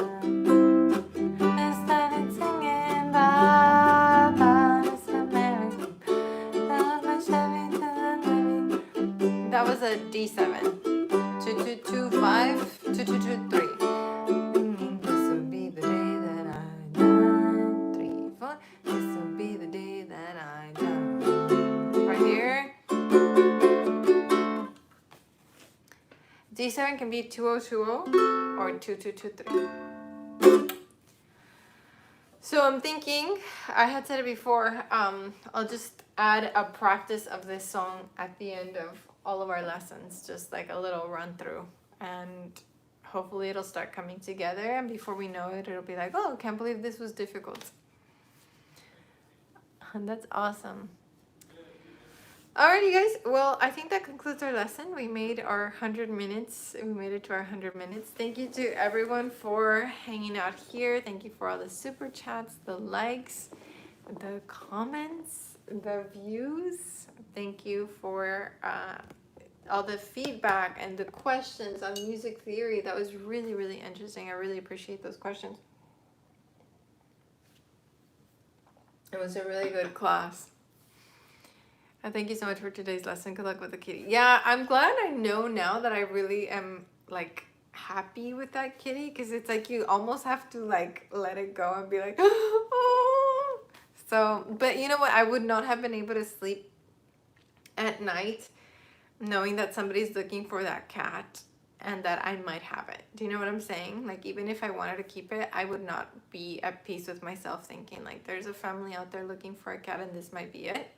I started singing bye bye Miss American. That was my Chevy to the levee. That was a D7. 2 2 2 5 2 2 2 3. This will be the day that I die. 3 4. This will be the day that I die. Right here. D7 can be 2020 or 2223. So I'm thinking, I had said it before, I'll just add a practice of this song at the end of all of our lessons, just like a little run through, and hopefully it'll start coming together, and before we know it, it'll be like, oh, can't believe this was difficult. And that's awesome. Alrighty guys, well, I think that concludes our lesson. We made our 100 minutes. We made it to our 100 minutes. Thank you to everyone for hanging out here. Thank you for all the super chats, the likes, the comments, the views. Thank you for all the feedback and the questions on music theory. That was really, really interesting. I really appreciate those questions. It was a really good class. Thank you so much for today's lesson. Good luck with the kitty. Yeah, I'm glad I know now that I really am like happy with that kitty, because it's like you almost have to like let it go and be like, oh. So, but you know what? I would not have been able to sleep at night knowing that somebody's looking for that cat and that I might have it. Do you know what I'm saying? Like, even if I wanted to keep it, I would not be at peace with myself thinking like there's a family out there looking for a cat and this might be it.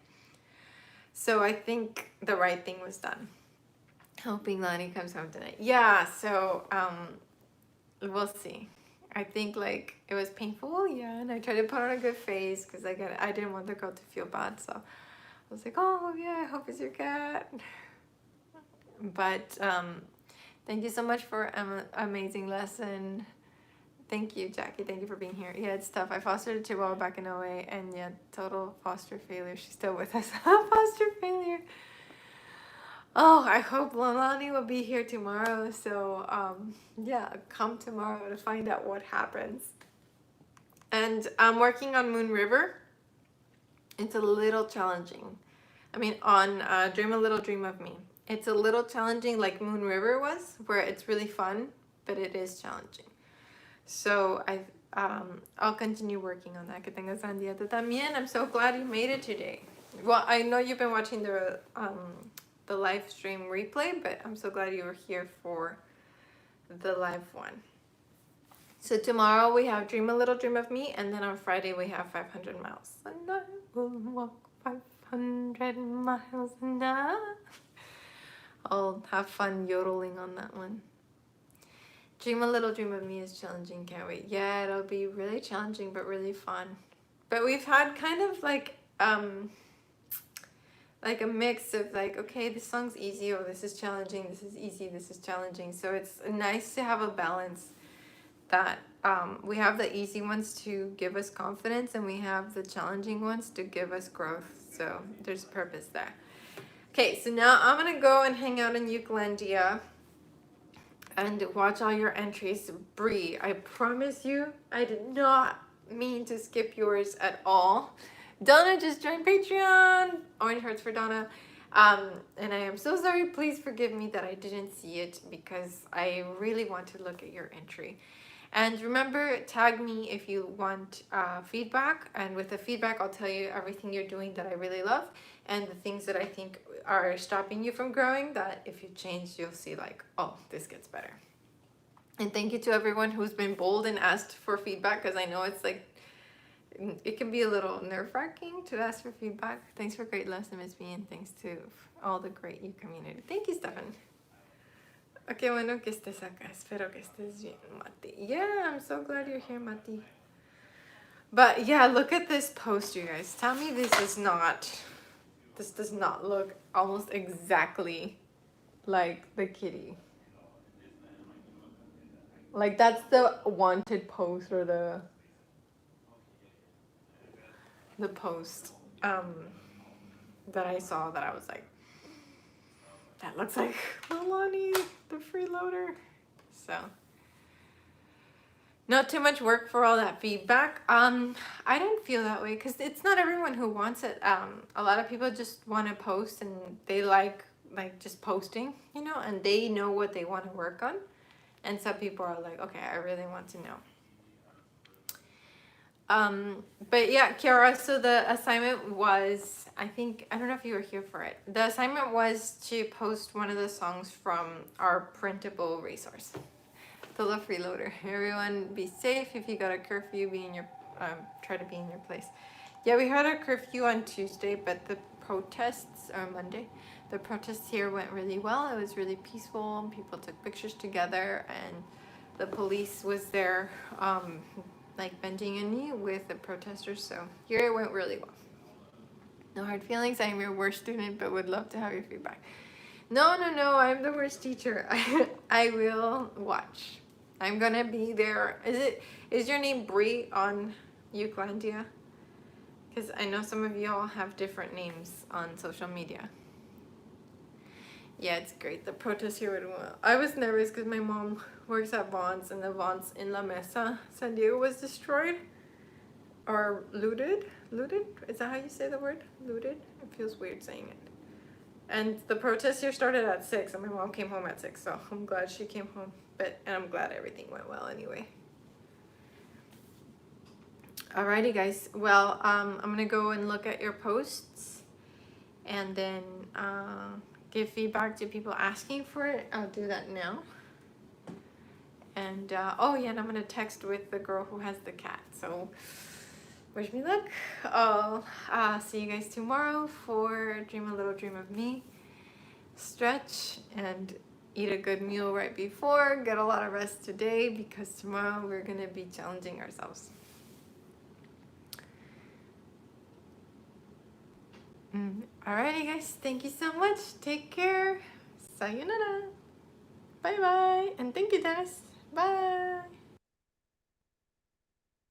So I think the right thing was done. Hoping Lonnie comes home tonight. Yeah, so we'll see. I think like it was painful, yeah, and I tried to put on a good face because I didn't want the girl to feel bad. So I was like, oh yeah, I hope it's your cat. But thank you so much for an amazing lesson. Thank you, Jackie. Thank you for being here. Yeah, it's tough. I fostered a Chihuahua back in 08, and yeah, total foster failure. She's still with us. Foster failure. Oh, I hope Lonnie will be here tomorrow. So, yeah, come tomorrow to find out what happens. And I'm working on Moon River. It's a little challenging. I mean, on Dream a Little Dream of Me. It's a little challenging like Moon River was, where it's really fun, but it is challenging. So I'll continue working on that. Que tengas un día tú también. I'm so glad you made it today. Well, I know you've been watching the live stream replay, but I'm so glad you were here for the live one. So tomorrow we have Dream a Little Dream of Me, and then on Friday we have 500 miles. And I will walk 500 miles and I'll have fun yodeling on that one. Dream a Little Dream of Me is challenging, can't wait. Yeah, it'll be really challenging, but really fun. But we've had kind of like a mix of like, okay, this song's easy, or this is challenging, this is easy, this is challenging. So it's nice to have a balance that we have the easy ones to give us confidence, and we have the challenging ones to give us growth. So there's purpose there. Okay, so now I'm gonna go and hang out in UKULELE and watch all your entries. Bree, I promise you, I did not mean to skip yours at all. Donna just joined Patreon. Orange hearts for Donna. And I am so sorry. Please forgive me that I didn't see it, because I really want to look at your entry. And remember, tag me if you want feedback. And with the feedback, I'll tell you everything you're doing that I really love, and the things that I think are stopping you from growing, that if you change, you'll see like, oh, this gets better. And thank you to everyone who's been bold and asked for feedback, because I know it's like, it can be a little nerve-wracking to ask for feedback. Thanks for a great lesson, Miss B, and thanks to all the great U community. Thank you, Stefan. Okay, bueno que estés acá. Espero que estés bien, Mati. Yeah, I'm so glad you're here, Mati. But yeah, look at this post, you guys. Tell me this does not look almost exactly like the kitty. Like, that's the wanted post, or the post that I saw, that I was like, that looks like Milani, the freeloader. So not too much work for all that feedback. I didn't feel that way, because it's not everyone who wants it. A lot of people just want to post, and they like just posting, you know, and they know what they want to work on. And some people are like, okay, I really want to know. But yeah, Kiara, so the assignment was, I don't know if you were here for it. The assignment was to post one of the songs from our printable resource, the Love Freeloader. Everyone be safe. If you got a curfew, be in your, try to be in your place. Yeah, we had a curfew on Tuesday, but the protests, or Monday, the protests here went really well. It was really peaceful. People took pictures together, and the police was there, like bending a knee with the protesters. So here it went really well. No hard feelings. I'm your worst student, but would love to have your feedback. No, no, no. I'm the worst teacher. I will watch. I'm gonna be there. Is your name Bree on Euclandia? Because I know some of y'all have different names on social media. Yeah, it's great. The protest here went well. I was nervous because my mom works at Vaughn's, and the Vaughn's in La Mesa, San Diego, was destroyed or looted. Looted? Is that how you say the word? Looted? It feels weird saying it. And the protest here started at 6, and my mom came home at 6, so I'm glad she came home. And I'm glad everything went well anyway. Alrighty, guys. Well, I'm gonna go and look at your posts, and then give feedback to people asking for it. I'll do that now. And oh yeah, and I'm gonna text with the girl who has the cat. So wish me luck. I'll see you guys tomorrow for Dream a Little Dream of Me. Stretch and eat a good meal right before. Get a lot of rest today, because tomorrow we're gonna be challenging ourselves. Alrighty, guys. Thank you so much. Take care. Sayonara. Bye bye. And thank you, Dennis. Bye.